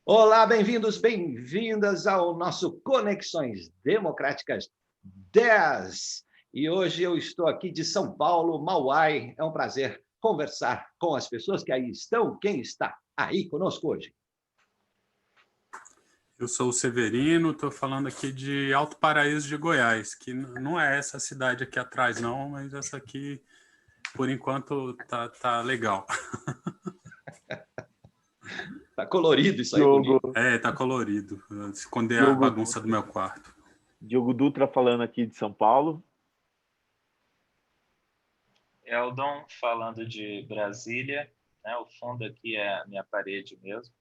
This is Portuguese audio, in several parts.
Olá, bem-vindos, bem-vindas ao nosso Conexões Democráticas 10. E hoje eu estou aqui de São Paulo, Mauai. É um prazer conversar com as pessoas que aí estão. Quem está aí conosco hoje? Eu sou o Severino, estou falando aqui de Alto Paraíso de Goiás, que não é essa cidade aqui atrás, não, mas essa aqui, por enquanto, tá legal. Tá colorido isso aí, Diogo, bonito. Tá colorido. Esconder a Diogo, bagunça do meu quarto. Diogo Dutra falando aqui de São Paulo. Eldon falando de Brasília, né? O fundo aqui é a minha parede mesmo.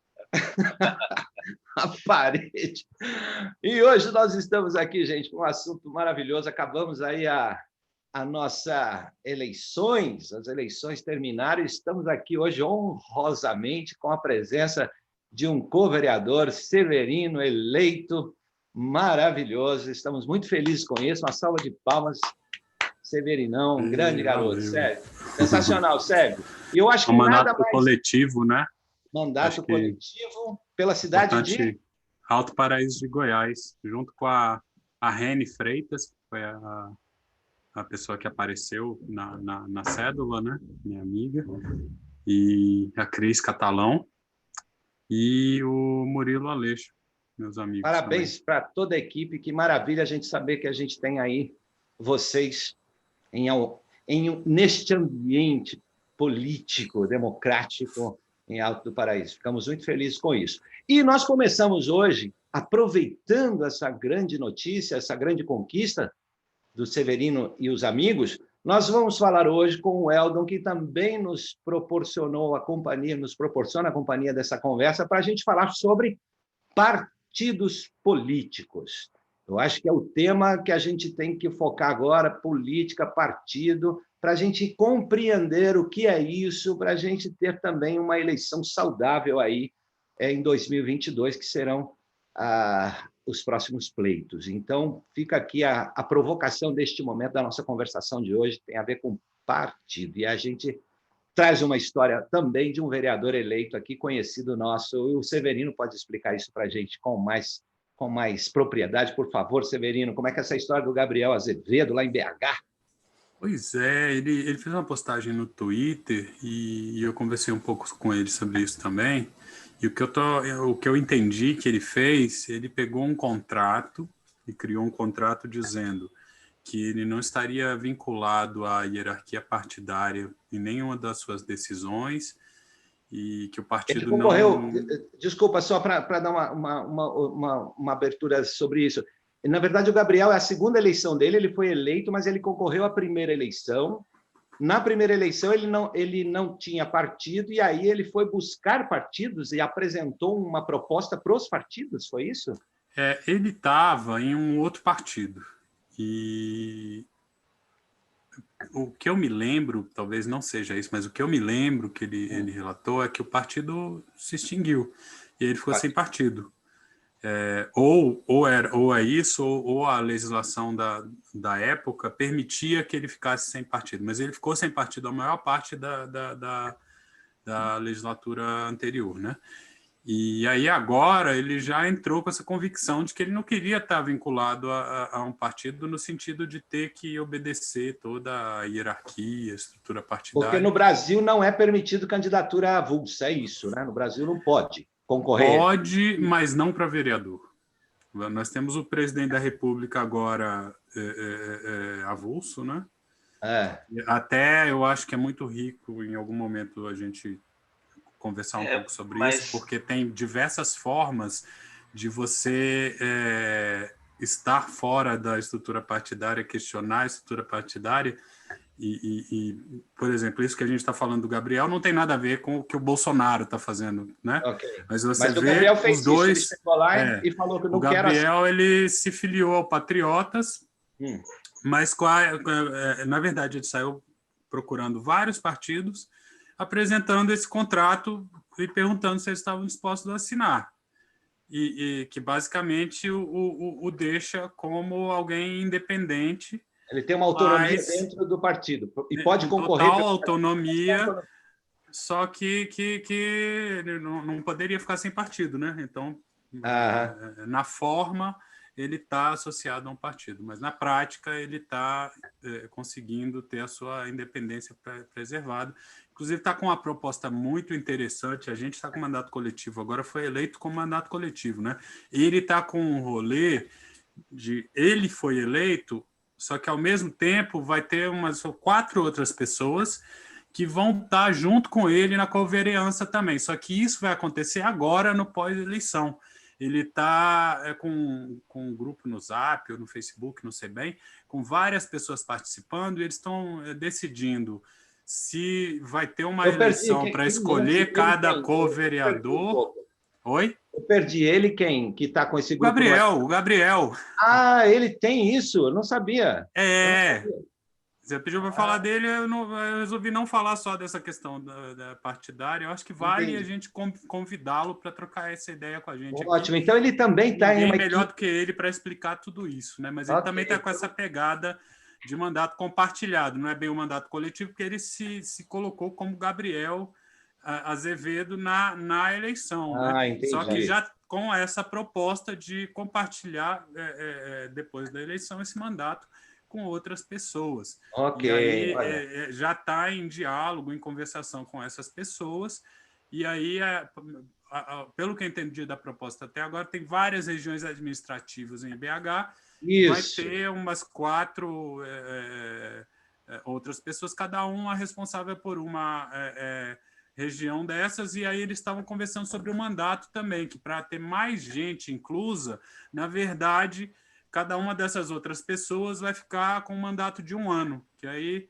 A parede. E hoje nós estamos aqui, gente, com um assunto maravilhoso. Acabamos aí a nossa eleições, as eleições terminaram, e estamos aqui hoje honrosamente com a presença de um co-vereador, Severino, eleito, maravilhoso. Estamos muito felizes com isso. Uma salva de palmas, Severinão, um grande garoto, Valeu. Sérgio. Sensacional, Sérgio. E eu acho que mandato nada mais... coletivo, né? Mandato coletivo pela cidade de... Alto Paraíso de Goiás, junto com a Rene Freitas, que foi a pessoa que apareceu na cédula, né? Minha amiga, e a Cris Catalão e o Murilo Aleixo, meus amigos. Parabéns para toda a equipe, que maravilha a gente saber que a gente tem aí vocês neste ambiente político, democrático em Alto do Paraíso. Ficamos muito felizes com isso. E nós começamos hoje, aproveitando essa grande notícia, essa grande conquista do Severino e os amigos, nós vamos falar hoje com o Eldon, que também nos proporcionou a companhia, nos proporciona a companhia dessa conversa, para a gente falar sobre partidos políticos. Eu acho que é o tema que a gente tem que focar agora, política, partido, para a gente compreender o que é isso, para a gente ter também uma eleição saudável aí em 2022, que serão os próximos pleitos. Então, fica aqui a provocação deste momento da nossa conversação de hoje, tem a ver com partido, e a gente traz uma história também de um vereador eleito aqui, conhecido nosso, e o Severino pode explicar isso para a gente com mais propriedade. Por favor, Severino, como é que é essa história do Gabriel Azevedo, lá em BH? Pois é, ele fez uma postagem no Twitter e eu conversei um pouco com ele sobre isso também. E o que eu entendi que ele fez, ele pegou um contrato e criou um contrato dizendo que ele não estaria vinculado à hierarquia partidária em nenhuma das suas decisões e que o partido ele concorreu, desculpa, só para dar uma abertura sobre isso. Na verdade, o Gabriel, é a segunda eleição dele, ele foi eleito, mas ele concorreu à primeira eleição. Na primeira eleição, ele não tinha partido, e aí ele foi buscar partidos e apresentou uma proposta para os partidos, foi isso? Ele estava em um outro partido. E o que eu me lembro, talvez não seja isso, mas o que eu me lembro que ele relatou é que o partido se extinguiu e ele ficou sem partido. Ou é isso, ou a legislação da época permitia que ele ficasse sem partido, mas ele ficou sem partido a maior parte da legislatura anterior, né? E aí agora ele já entrou com essa convicção de que ele não queria estar vinculado a um partido no sentido de ter que obedecer toda a hierarquia, a estrutura partidária. Porque no Brasil não é permitido candidatura avulsa, é isso, né? No Brasil não pode concorrer. Pode, mas não para vereador. Nós temos o presidente da República agora avulso, né? Até eu acho que é muito rico em algum momento a gente conversar um pouco sobre isso, porque tem diversas formas de você estar fora da estrutura partidária, questionar a estrutura partidária e, por exemplo, isso que a gente está falando do Gabriel não tem nada a ver com o que o Bolsonaro está fazendo, né? Okay. Mas você o vê Gabriel fez os dois... Isso, ele chegou lá e falou que não quer... O Gabriel, ele se filiou ao Patriotas, mas, na verdade, ele saiu procurando vários partidos, apresentando esse contrato e perguntando se eles estavam dispostos a assinar. E que, basicamente, o deixa como alguém independente. Ele tem uma autonomia dentro do partido e pode concorrer... Total autonomia, Só que ele não poderia ficar sem partido, né? Então, na forma, ele está associado a um partido, mas na prática ele está conseguindo ter a sua independência preservada. Inclusive está com uma proposta muito interessante. A gente está com mandato coletivo, agora foi eleito com mandato coletivo, né? E ele está com um rolê de ele foi eleito, só que ao mesmo tempo vai ter umas 4 outras pessoas que vão estar junto com ele na covereança também. Só que isso vai acontecer agora no pós-eleição. Ele está com um grupo no Zap ou no Facebook, não sei bem, com várias pessoas participando, e eles estão decidindo se vai ter uma eleição para escolher cada co-vereador. Oi? Eu perdi ele, quem? Que está com esse grupo? O Gabriel. Ah, ele tem isso? Eu não sabia. Você pediu para falar dele, eu resolvi não falar só dessa questão da partidária. Eu acho que vale a gente convidá-lo para trocar essa ideia com a gente. Ótimo. Então ele também está em uma melhor do que ele para explicar tudo isso, né? Mas ele também está com essa pegada de mandato compartilhado. Não é bem um mandato coletivo, porque ele se colocou como Gabriel Azevedo na eleição, né? Entendi. Só que já com essa proposta de compartilhar depois da eleição esse mandato com outras pessoas. Ok. E aí já está em diálogo, em conversação com essas pessoas, e aí, pelo que eu entendi da proposta até agora, tem várias regiões administrativas em BH, vai ter umas 4 outras pessoas, cada uma responsável por uma região dessas, e aí eles estavam conversando sobre o mandato também, que para ter mais gente inclusa, na verdade, cada uma dessas outras pessoas vai ficar com um mandato de 1 ano, que aí,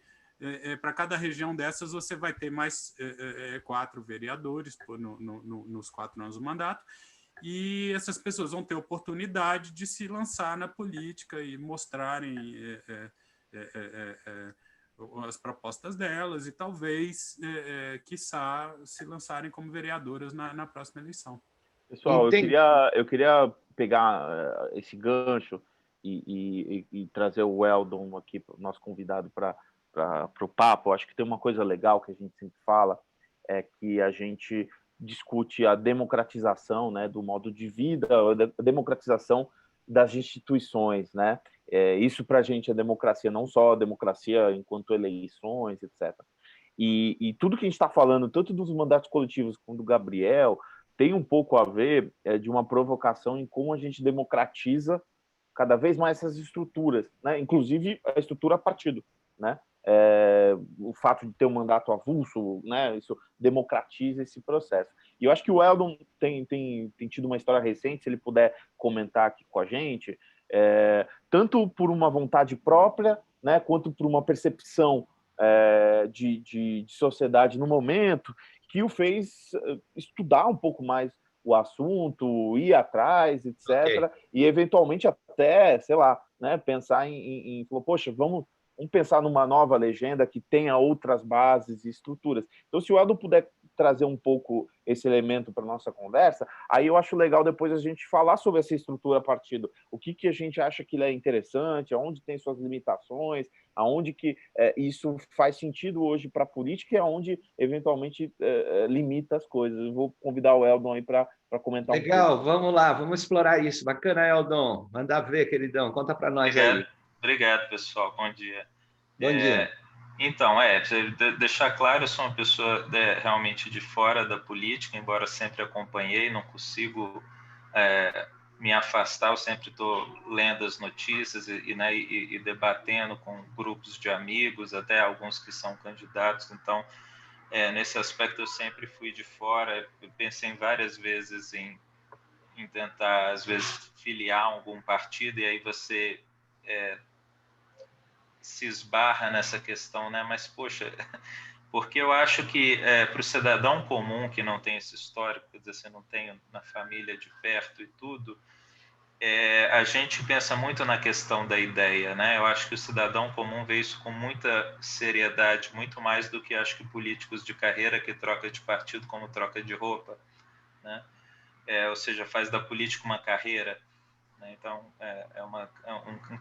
para cada região dessas, você vai ter mais 4 vereadores nos 4 anos do mandato, e essas pessoas vão ter oportunidade de se lançar na política e mostrarem as propostas delas e talvez, quiçá, se lançarem como vereadoras na próxima eleição. Pessoal, eu queria pegar esse gancho e trazer o Weldon aqui, nosso convidado, para o papo. Acho que tem uma coisa legal que a gente sempre fala, é que a gente discute a democratização, né, do modo de vida, a democratização das instituições, né? Isso para a gente é democracia, não só a democracia enquanto eleições, etc. E tudo que a gente está falando, tanto dos mandatos coletivos quanto do Gabriel, tem um pouco a ver de uma provocação em como a gente democratiza cada vez mais essas estruturas, né? Inclusive a estrutura partido, né? O fato de ter um mandato avulso, né? Isso democratiza esse processo. E eu acho que o Weldon tem tido uma história recente, se ele puder comentar aqui com a gente, tanto por uma vontade própria, né? Quanto por uma percepção de sociedade no momento, que o fez estudar um pouco mais o assunto, ir atrás, etc. E, eventualmente, até, sei lá, né, pensar falou, poxa, vamos pensar numa nova legenda que tenha outras bases e estruturas. Então, se o Eldo puder trazer um pouco esse elemento para a nossa conversa, aí eu acho legal depois a gente falar sobre essa estrutura partido. O que a gente acha que ele é interessante, aonde tem suas limitações, aonde que isso faz sentido hoje para a política e aonde, eventualmente, limita as coisas. Eu vou convidar o Eldon aí para comentar um pouco. Legal, vamos lá, vamos explorar isso. Bacana, Eldon. Manda ver, queridão. Conta para nós aí. Obrigado, pessoal. Bom dia. Bom dia. Então, deixar claro, eu sou uma pessoa realmente de fora da política, embora sempre acompanhei, não consigo me afastar, eu sempre estou lendo as notícias e debatendo com grupos de amigos, até alguns que são candidatos, então, nesse aspecto eu sempre fui de fora, eu pensei várias vezes em tentar, às vezes, filiar algum partido, e aí você se esbarra nessa questão, né? Mas, poxa, porque eu acho que para o cidadão comum que não tem esse histórico, quer dizer, você não tem na família de perto e tudo, a gente pensa muito na questão da ideia, né? Eu acho que o cidadão comum vê isso com muita seriedade, muito mais do que acho que políticos de carreira que troca de partido como troca de roupa, né? Ou seja, faz da política uma carreira. Então,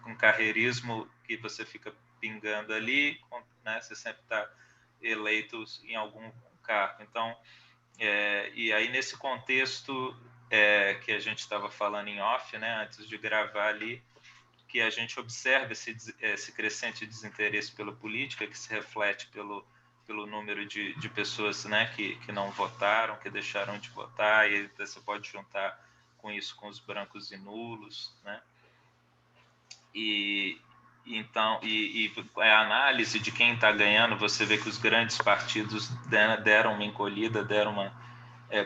um carreirismo que você fica pingando ali, né? Você sempre está eleito em algum cargo. Então, e aí nesse contexto que a gente estava falando em off, né, antes de gravar ali, que a gente observa esse crescente desinteresse pela política, que se reflete pelo número de pessoas, né, que não votaram, que deixaram de votar, e você pode juntar com isso com os brancos e nulos, né? Então, a análise de quem está ganhando, você vê que os grandes partidos deram uma encolhida, deram uma,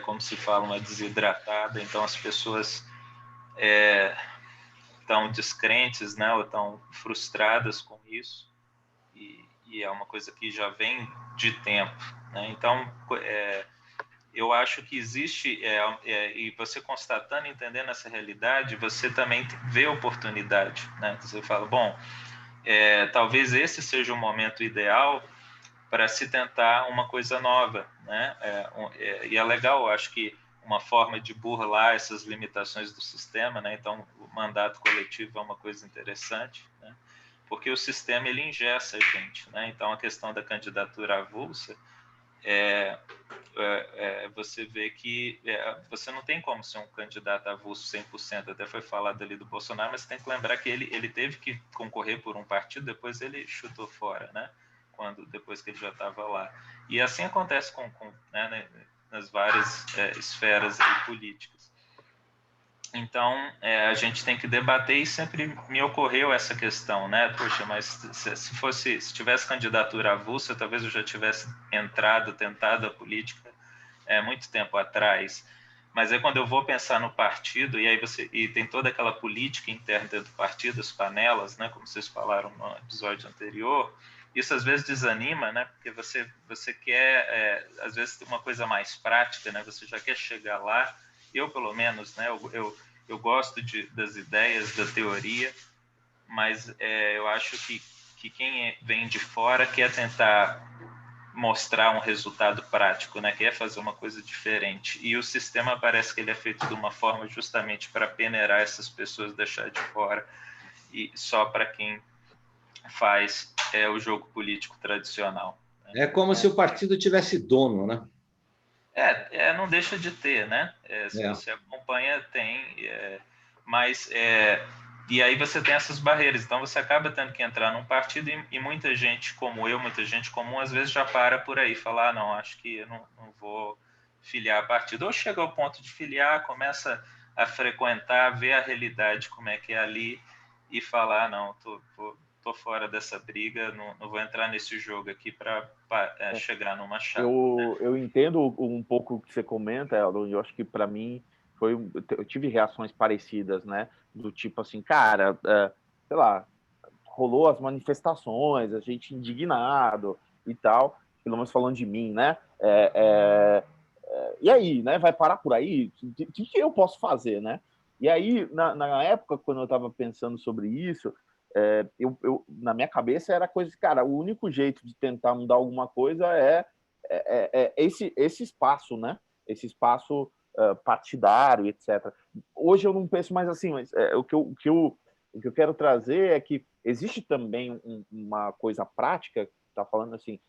como se fala, uma desidratada. Então, as pessoas estão descrentes, né, ou estão frustradas com isso, e é uma coisa que já vem de tempo, né? Então, eu acho que existe, e você constatando, entendendo essa realidade, você também vê oportunidade, né? Você fala, bom, talvez esse seja o momento ideal para se tentar uma coisa nova, né? E é legal, eu acho que uma forma de burlar essas limitações do sistema, né? Então, o mandato coletivo é uma coisa interessante, né? Porque o sistema ele engessa a gente, né? Então, a questão da candidatura avulsa você vê que você não tem como ser um candidato avulso 100%, até foi falado ali do Bolsonaro, mas você tem que lembrar que ele teve que concorrer por um partido, depois ele chutou fora, né? Depois que ele já estava lá. E assim acontece né, nas várias esferas políticas. Então, a gente tem que debater, e sempre me ocorreu essa questão, né? Poxa, mas se tivesse candidatura avulsa, talvez eu já tivesse tentado a política muito tempo atrás. Mas aí quando eu vou pensar no partido, e tem toda aquela política interna dentro do partido, as panelas, né? Como vocês falaram no episódio anterior, isso às vezes desanima, né? Porque você quer, às vezes, uma coisa mais prática, né? Você já quer chegar lá. Eu, pelo menos, né? Eu gosto das ideias, da teoria, mas eu acho que quem vem de fora quer tentar mostrar um resultado prático, né? Quer fazer uma coisa diferente. E o sistema parece que ele é feito de uma forma justamente para peneirar essas pessoas, deixar de fora, e só para quem faz o jogo político tradicional. Né? É como se o partido tivesse dono, né? Não deixa de ter, né? Se você acompanha, tem, mas e aí você tem essas barreiras, então você acaba tendo que entrar num partido, e muita gente como eu, muita gente comum, às vezes já para por aí, falar, não, acho que eu não vou filiar a partido, ou chega ao ponto de filiar, começa a frequentar, ver a realidade, como é que é ali, e falar, não, tô fora dessa briga, não vou entrar nesse jogo aqui para chegar numa chapa. Eu entendo um pouco o que você comenta, Eldon, e eu acho que para mim eu tive reações parecidas, né? Do tipo assim, cara, sei lá, rolou as manifestações, a gente indignado e tal, pelo menos falando de mim, né? E aí, né? Vai parar por aí? O que eu posso fazer, né? E aí, na época, quando eu estava pensando sobre isso, na minha cabeça era coisa de, cara, o único jeito de tentar mudar alguma coisa é esse espaço, né? Esse espaço partidário, etc. Hoje eu não penso mais assim, mas o que eu quero trazer é que existe também uma coisa prática, tá falando assim,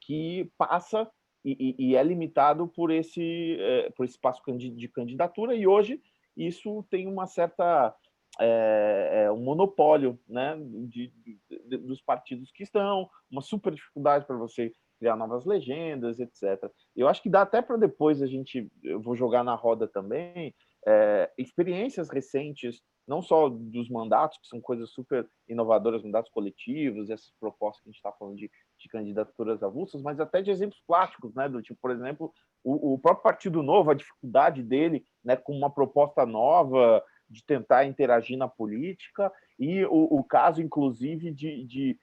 que passa e é limitado por esse espaço de candidatura, e hoje isso tem uma certa um monopólio, né, dos partidos que estão, uma super dificuldade para você criar novas legendas, etc. Eu acho que dá até para depois eu vou jogar na roda também, experiências recentes, não só dos mandatos, que são coisas super inovadoras, mandatos coletivos, essas propostas que a gente está falando de candidaturas avulsas, mas até de exemplos práticos, né, do tipo, por exemplo, o próprio Partido Novo, a dificuldade dele, né, com uma proposta nova, de tentar interagir na política, e o caso, inclusive, de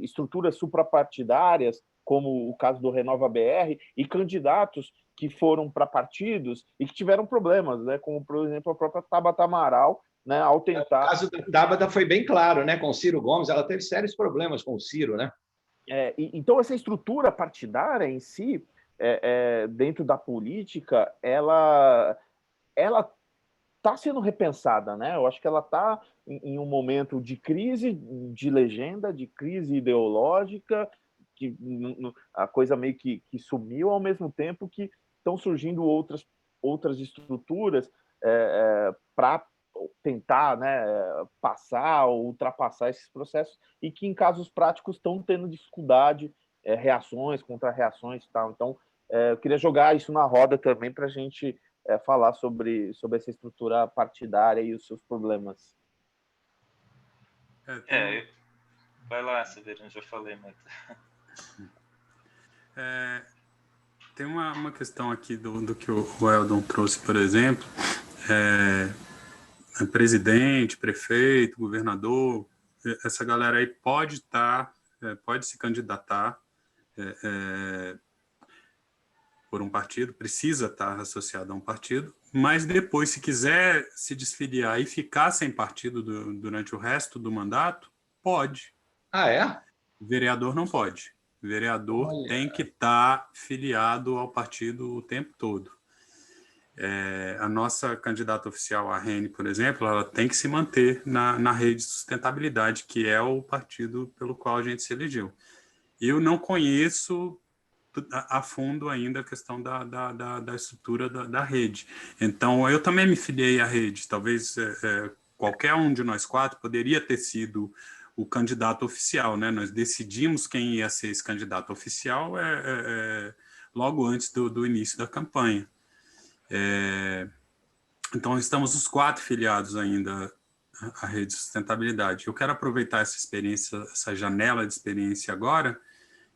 estruturas suprapartidárias, como o caso do Renova BR, e candidatos que foram para partidos e que tiveram problemas, né? Como, por exemplo, a própria Tabata Amaral, né? Ao tentar... O caso da Tabata foi bem claro, né? Com o Ciro Gomes, ela teve sérios problemas com o Ciro, né? Então, essa estrutura partidária em si, dentro da política, ela está sendo repensada, né? Eu acho que ela está em um momento de crise de legenda, de crise ideológica, que a coisa meio que sumiu, ao mesmo tempo que estão surgindo outras estruturas para tentar, né, passar ou ultrapassar esses processos, e que em casos práticos estão tendo dificuldade, reações, contra-reações e tal. Então, eu queria jogar isso na roda também para a gente falar sobre essa estrutura partidária e os seus problemas. Vai lá, Severino, já falei muito. Tem uma questão aqui do que o Eldon trouxe, por exemplo, presidente, prefeito, governador, essa galera aí pode se candidatar por um partido, precisa estar associado a um partido, mas depois, se quiser se desfiliar e ficar sem partido durante o resto do mandato, pode. Ah, é? Vereador não pode. Vereador tem que estar filiado ao partido o tempo todo. A nossa candidata oficial, a Rene, por exemplo, ela tem que se manter na rede de sustentabilidade, que é o partido pelo qual a gente se elegeu. Eu não conheço a fundo ainda a questão da estrutura da rede. Então, eu também me filiei à rede. Talvez qualquer um de nós quatro poderia ter sido o candidato oficial, né? Nós decidimos quem ia ser esse candidato oficial logo antes do início da campanha. Então, estamos os quatro filiados ainda à rede de sustentabilidade. Eu quero aproveitar essa experiência, essa janela de experiência agora,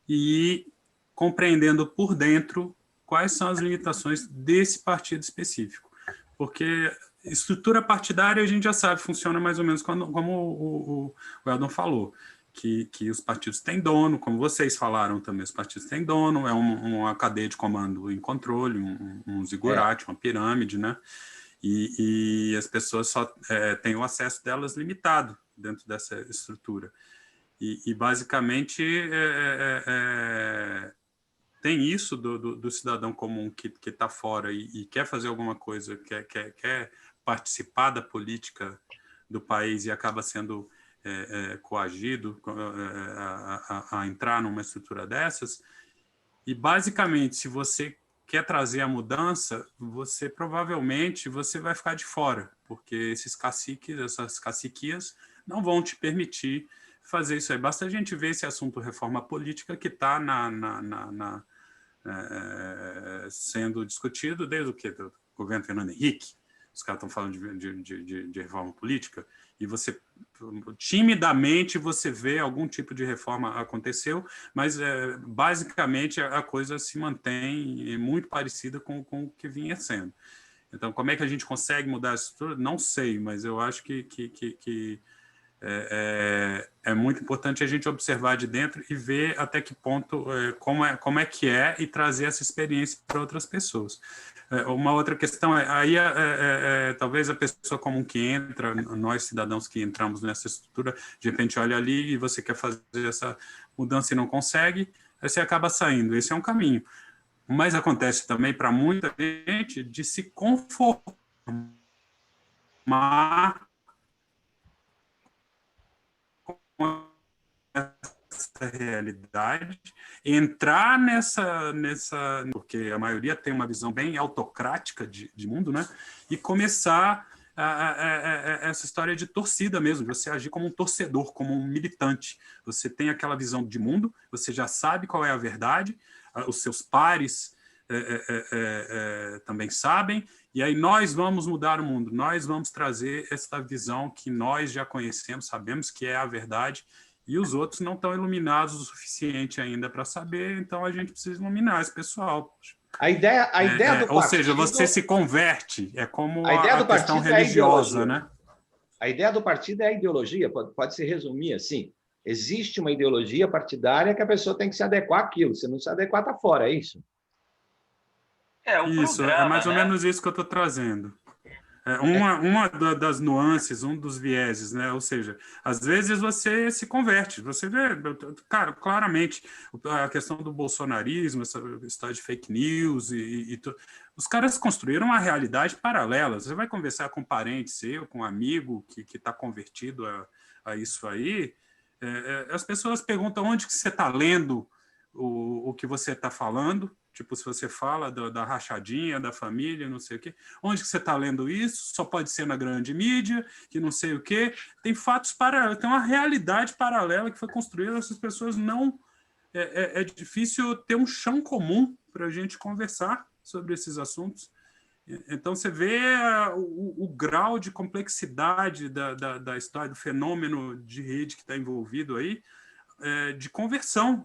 e compreendendo por dentro quais são as limitações desse partido específico. Porque estrutura partidária a gente já sabe, funciona mais ou menos como o Eldon falou, que os partidos têm dono, como vocês falaram também, os partidos têm dono, é uma cadeia de comando em controle, um zigurate, uma pirâmide, né? E as pessoas só têm o acesso delas limitado dentro dessa estrutura. E basicamente, tem isso do cidadão comum que está fora e quer fazer alguma coisa, quer participar da política do país e acaba sendo coagido a entrar numa estrutura dessas. E, basicamente, se você quer trazer a mudança, você provavelmente vai ficar de fora, porque esses caciques, essas caciquias, não vão te permitir fazer isso aí. Basta a gente ver esse assunto reforma política que está sendo discutido desde do governo Fernando Henrique. Os caras estão falando de reforma política, e você, timidamente, você vê algum tipo de reforma aconteceu, mas basicamente a coisa se mantém muito parecida com o que vinha sendo. Então, como é que a gente consegue mudar essa estrutura? Não sei, mas eu acho que é muito importante a gente observar de dentro e ver até que ponto, como é que é, e trazer essa experiência para outras pessoas. Uma outra questão talvez a pessoa comum que entra, nós cidadãos que entramos nessa estrutura, de repente olha ali e você quer fazer essa mudança e não consegue, aí você acaba saindo. Esse é um caminho. Mas acontece também para muita gente de se conformar essa realidade, entrar nessa, porque a maioria tem uma visão bem autocrática de mundo, né? E começar essa história de torcida mesmo, você agir como um torcedor, como um militante. Você tem aquela visão de mundo, você já sabe qual é a verdade, os seus pares também sabem, e aí nós vamos mudar o mundo, nós vamos trazer essa visão que nós já conhecemos, sabemos que é a verdade, e os outros não estão iluminados o suficiente ainda para saber, então a gente precisa iluminar esse pessoal. A ideia do partido... Ou seja, você se converte, é como a ideia do questão partido religiosa, né? A ideia do partido é a ideologia, pode se resumir assim. Existe uma ideologia partidária que a pessoa tem que se adequar àquilo, se não se adequar, está fora, é isso? Isso, programa, é mais ou né? menos isso que eu estou trazendo. Uma das nuances, um dos vieses, né? Ou seja, às vezes você se converte, você vê, cara, claramente a questão do bolsonarismo, essa história de fake news os caras construíram uma realidade paralela. Você vai conversar com um parente seu, com um amigo que está convertido a isso aí, as pessoas perguntam onde que você está lendo o que você está falando, tipo, se você fala da rachadinha, da família, não sei o quê, onde que você está lendo isso? Só pode ser na grande mídia, que não sei o quê. Tem fatos paralelos, tem uma realidade paralela que foi construída, essas pessoas não... É difícil ter um chão comum para a gente conversar sobre esses assuntos. Então, você vê o grau de complexidade da história, do fenômeno de rede que está envolvido aí, de conversão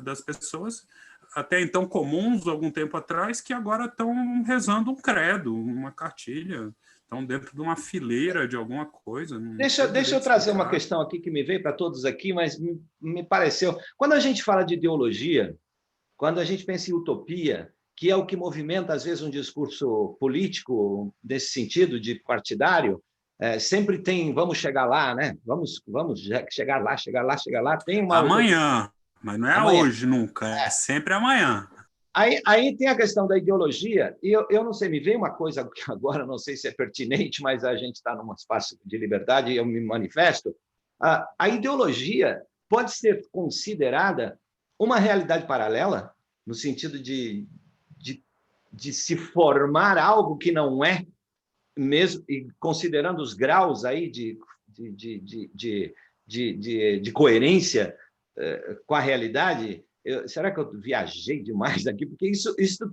das pessoas, até então comuns, algum tempo atrás, que agora estão rezando um credo, uma cartilha, estão dentro de uma fileira de alguma coisa. Deixa eu trazer uma questão aqui que me veio para todos aqui, mas me pareceu... Quando a gente fala de ideologia, quando a gente pensa em utopia, que é o que movimenta, às vezes, um discurso político, nesse sentido, de partidário, sempre tem, vamos chegar lá, né? Vamos chegar lá, chegar lá, chegar lá. Tem uma amanhã, mas não é amanhã. Hoje nunca, é sempre amanhã. Aí tem a questão da ideologia, e eu não sei, me veio uma coisa que agora não sei se é pertinente, mas a gente está num espaço de liberdade e eu me manifesto. A ideologia pode ser considerada uma realidade paralela, no sentido de se formar algo que não é, mesmo, e considerando os graus aí de coerência com a realidade. Será que eu viajei demais aqui? Porque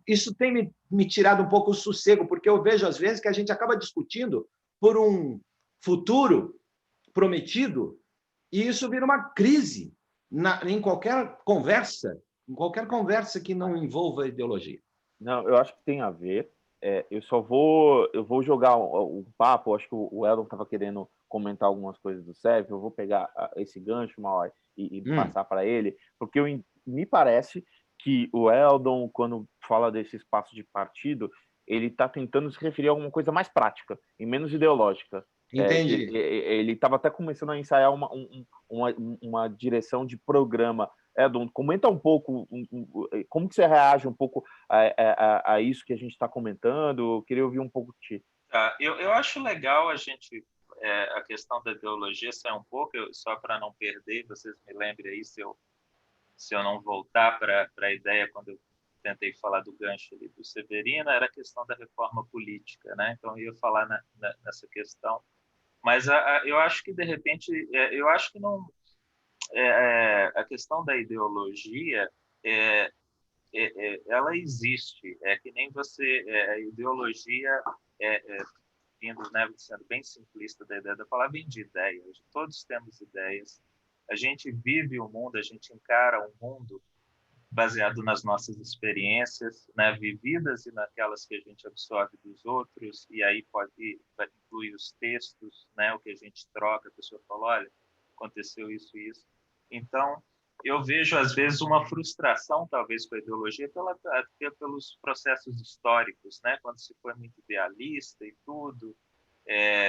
isso tem me tirado um pouco o sossego, porque eu vejo, às vezes, que a gente acaba discutindo por um futuro prometido, e isso vira uma crise em qualquer conversa que não envolva ideologia. Não, eu acho que tem a ver. Eu vou jogar um papo. Acho que o Eldon estava querendo comentar algumas coisas do Sérgio. Eu vou pegar esse gancho, Mauai, e passar para ele, porque me parece que o Eldon, quando fala desse espaço de partido, ele está tentando se referir a alguma coisa mais prática e menos ideológica. Entendi. Ele estava até começando a ensaiar uma direção de programa. Eldon, comenta um pouco como que você reage um pouco a isso que a gente está comentando. Eu queria ouvir um pouco de ti. Eu acho legal a gente, a questão da ideologia sair um pouco, só para não perder, vocês me lembrem aí se eu não voltar para a ideia quando eu tentei falar do gancho ali do Severino, era a questão da reforma política, né? Então eu ia falar nessa questão, mas eu acho que de repente, eu acho que não a questão da ideologia ela existe, é que nem você, a ideologia vindo, né, sendo bem simplista da ideia da palavra, vem de ideias, todos temos ideias, a gente vive o mundo, a gente encara o mundo baseado nas nossas experiências, né, vividas e naquelas que a gente absorve dos outros, e aí pode incluir os textos, né, o que a gente troca, a pessoa fala, olha, aconteceu isso e isso. Então, eu vejo, às vezes, uma frustração, talvez, com a ideologia, pelos processos históricos, né, quando se foi muito idealista e tudo,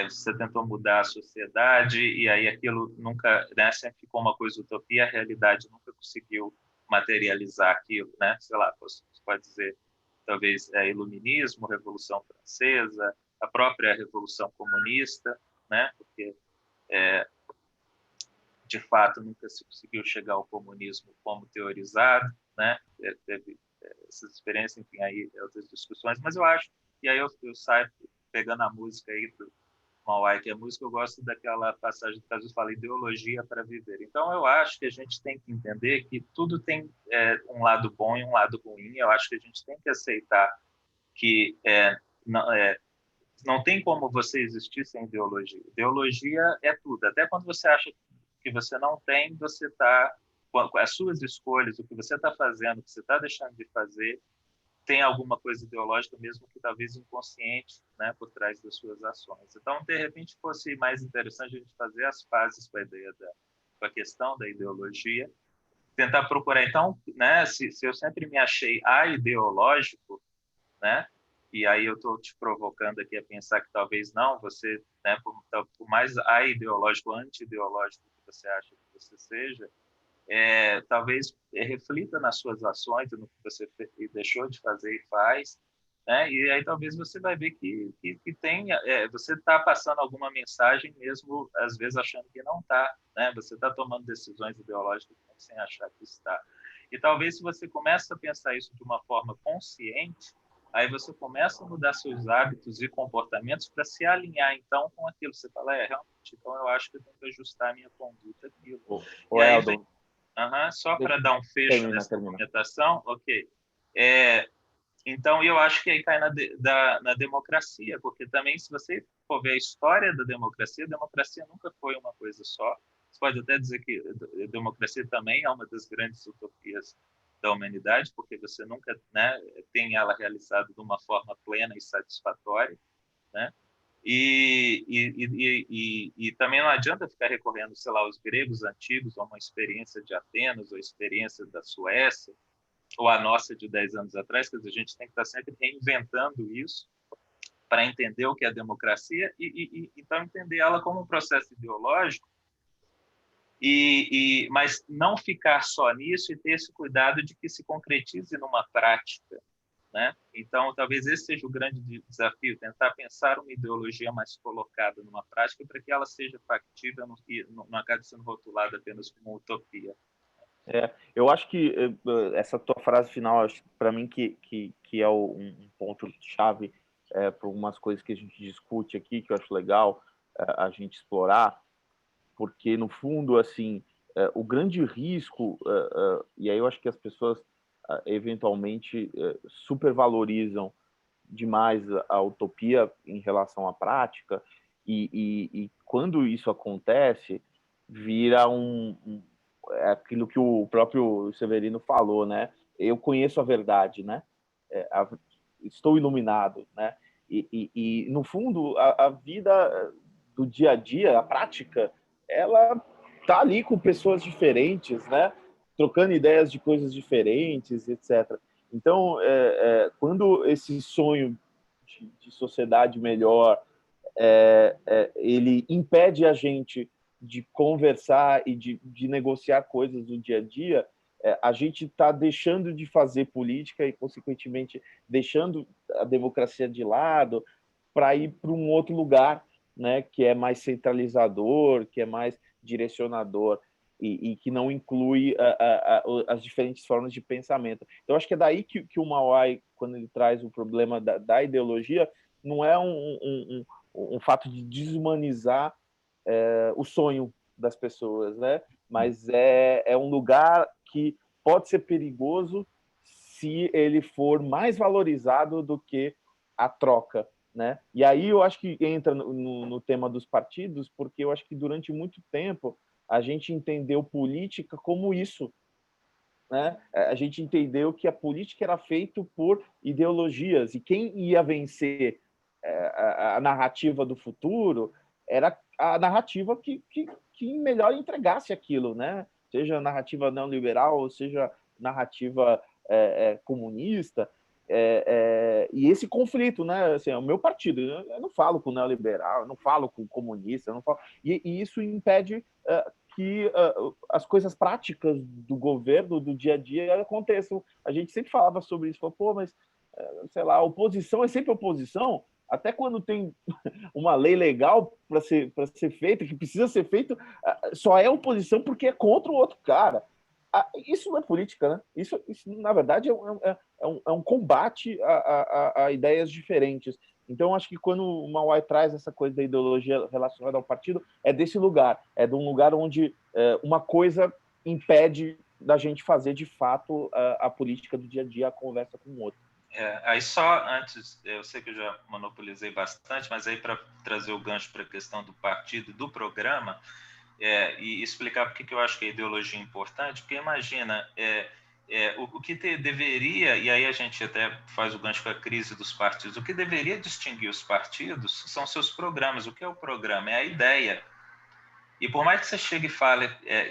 você tentou mudar a sociedade, e aí aquilo nunca, né, sempre ficou uma coisa utopia, a realidade nunca conseguiu materializar aquilo, né? Sei lá, você pode dizer, talvez, iluminismo, Revolução Francesa, a própria Revolução Comunista, né? Porque, de fato, nunca se conseguiu chegar ao comunismo como teorizado, né? Teve essas experiências, enfim, aí outras discussões, mas eu acho, e aí eu saio pegando a música aí do Mauai, que é música, eu gosto daquela passagem que Jesus fala, ideologia para viver. Então, eu acho que a gente tem que entender que tudo tem um lado bom e um lado ruim. Eu acho que a gente tem que aceitar que não tem como você existir sem ideologia. Ideologia é tudo. Até quando você acha que você não tem, você está... Com as suas escolhas, o que você está fazendo, o que você está deixando de fazer, tem alguma coisa ideológica, mesmo que talvez inconsciente, né, por trás das suas ações. Então, de repente, fosse mais interessante a gente fazer as pazes com a ideia com a questão da ideologia, tentar procurar, então, né, se eu sempre me achei aideológico, né, e aí eu estou te provocando aqui a pensar que talvez não, você, né, por mais aideológico, anti-ideológico que você acha que você seja, talvez reflita nas suas ações, no que você deixou de fazer e faz, né? E aí talvez você vai ver que tem, você está passando alguma mensagem mesmo, às vezes achando que não está, né? Você está tomando decisões ideológicas sem achar que está. E talvez se você começa a pensar isso de uma forma consciente, aí você começa a mudar seus hábitos e comportamentos para se alinhar, então, com aquilo. Você fala, realmente, então eu acho que eu tenho que ajustar a minha conduta aquilo. O E aí, Eldon, só para dar um fecho nessa argumentação, ok. Então, eu acho que aí cai na democracia, porque também, se você for ver a história da democracia, a democracia nunca foi uma coisa só. Você pode até dizer que a democracia também é uma das grandes utopias da humanidade, porque você nunca, né, tem ela realizada de uma forma plena e satisfatória, né? E também não adianta ficar recorrendo, sei lá, aos gregos antigos, a uma experiência de Atenas, ou a experiência da Suécia, ou a nossa de 10 anos atrás, quer dizer, a gente tem que estar sempre reinventando isso para entender o que é a democracia e então entender ela como um processo ideológico, mas não ficar só nisso e ter esse cuidado de que se concretize numa prática, né? Então, talvez esse seja o grande desafio, tentar pensar uma ideologia mais colocada numa prática para que ela seja factível e não acabe sendo rotulada apenas como utopia. Eu acho que essa tua frase final, para mim, que é um ponto-chave para algumas coisas que a gente discute aqui, que eu acho legal a gente explorar, porque, no fundo, assim, o grande risco, e aí eu acho que as pessoas eventualmente supervalorizam demais a utopia em relação à prática, e quando isso acontece, vira aquilo que o próprio Severino falou, né? Eu conheço a verdade, né? Estou iluminado, né? E no fundo, a vida do dia a dia, a prática, ela tá ali com pessoas diferentes, né? Trocando ideias de coisas diferentes, etc. Então, quando esse sonho de sociedade melhor ele impede a gente de conversar e de negociar coisas do dia a dia, a gente está deixando de fazer política e, consequentemente, deixando a democracia de lado para ir para um outro lugar, né, que é mais centralizador, que é mais direcionador e que não inclui as diferentes formas de pensamento. Então, acho que é daí que o Mauai, quando ele traz o problema da ideologia, não é um fato de desumanizar o sonho das pessoas, né? Mas é um lugar que pode ser perigoso se ele for mais valorizado do que a troca, né? E aí eu acho que entra no tema dos partidos, porque eu acho que durante muito tempo a gente entendeu política como isso, né? A gente entendeu que a política era feita por ideologias e quem ia vencer a narrativa do futuro era a narrativa que melhor entregasse aquilo, né? Seja narrativa neoliberal, seja narrativa comunista. E esse conflito, né? Assim, o meu partido, eu não falo com neoliberal, eu não falo com comunista, eu não falo, e isso impede que as coisas práticas do governo, do dia a dia, aconteçam. A gente sempre falava sobre isso, falou, pô, mas, sei lá, a oposição é sempre oposição, até quando tem uma lei legal para ser feita, que precisa ser feito, só é oposição porque é contra o outro cara. Isso não é política, né? Isso na verdade, é um combate a ideias diferentes. Então, acho que quando o Mauai traz essa coisa da ideologia relacionada ao partido, é desse lugar, é de um lugar onde uma coisa impede da gente fazer, de fato, a política do dia a dia, a conversa com o outro. Aí só antes, eu sei que eu já monopolizei bastante, mas aí para trazer o gancho para a questão do partido, do programa, e explicar por que eu acho que a ideologia é importante, porque imagina, o que deveria, e aí a gente até faz o gancho com a crise dos partidos, o que deveria distinguir os partidos são seus programas. O que é o programa? É a ideia. E por mais que você chegue e fale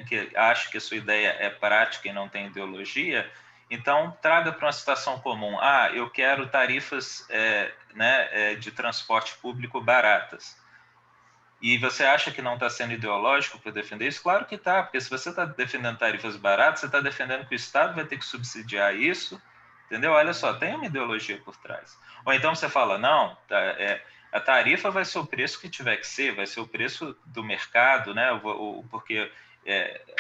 que ache que a sua ideia é prática e não tem ideologia, então traga para uma situação comum. Eu quero tarifas de transporte público baratas. E você acha que não está sendo ideológico para defender isso? Claro que está, porque se você está defendendo tarifas baratas, você está defendendo que o Estado vai ter que subsidiar isso, Entendeu? Olha só, tem uma ideologia por trás. Ou então você fala, não, a tarifa vai ser o preço que tiver que ser, vai ser o preço do mercado, né? Porque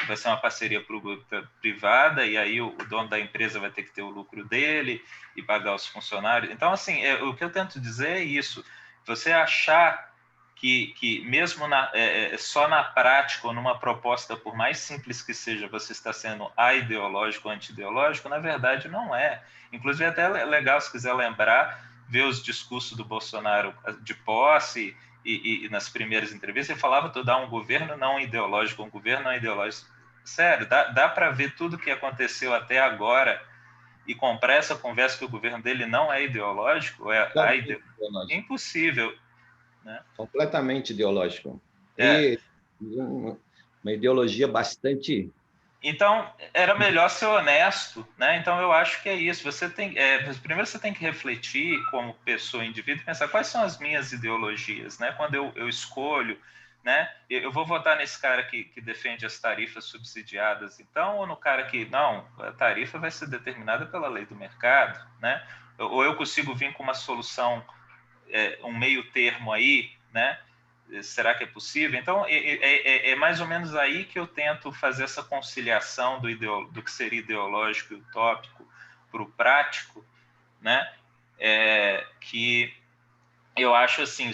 vai ser uma parceria privada e aí o dono da empresa vai ter que ter o lucro dele e pagar os funcionários. Então, assim, o que eu tento dizer é isso. Você achar que mesmo só na prática ou numa proposta, por mais simples que seja, você está sendo aideológico ou anti-ideológico, na verdade não é. Inclusive, até é legal, se quiser lembrar, ver os discursos do Bolsonaro de posse e nas primeiras entrevistas, ele falava que dar um governo não ideológico, um governo não ideológico. Sério, dá para ver tudo o que aconteceu até agora e comprar essa conversa que o governo dele não é ideológico? É impossível. Né? Completamente ideológico. E uma ideologia bastante... Então, era melhor ser honesto, né? Então, eu acho que é isso. Você tem, primeiro, você tem que refletir como pessoa, indivíduo, pensar quais são as minhas ideologias, né? Quando eu escolho, né? Eu vou votar nesse cara que defende as tarifas subsidiadas, então, ou no cara que, não, a tarifa vai ser determinada pela lei do mercado, né? Ou eu consigo vir com uma solução, um meio termo aí, né? Será que é possível? Então, é mais ou menos aí que eu tento fazer essa conciliação do que seria ideológico e utópico para o prático, né? Que eu acho assim,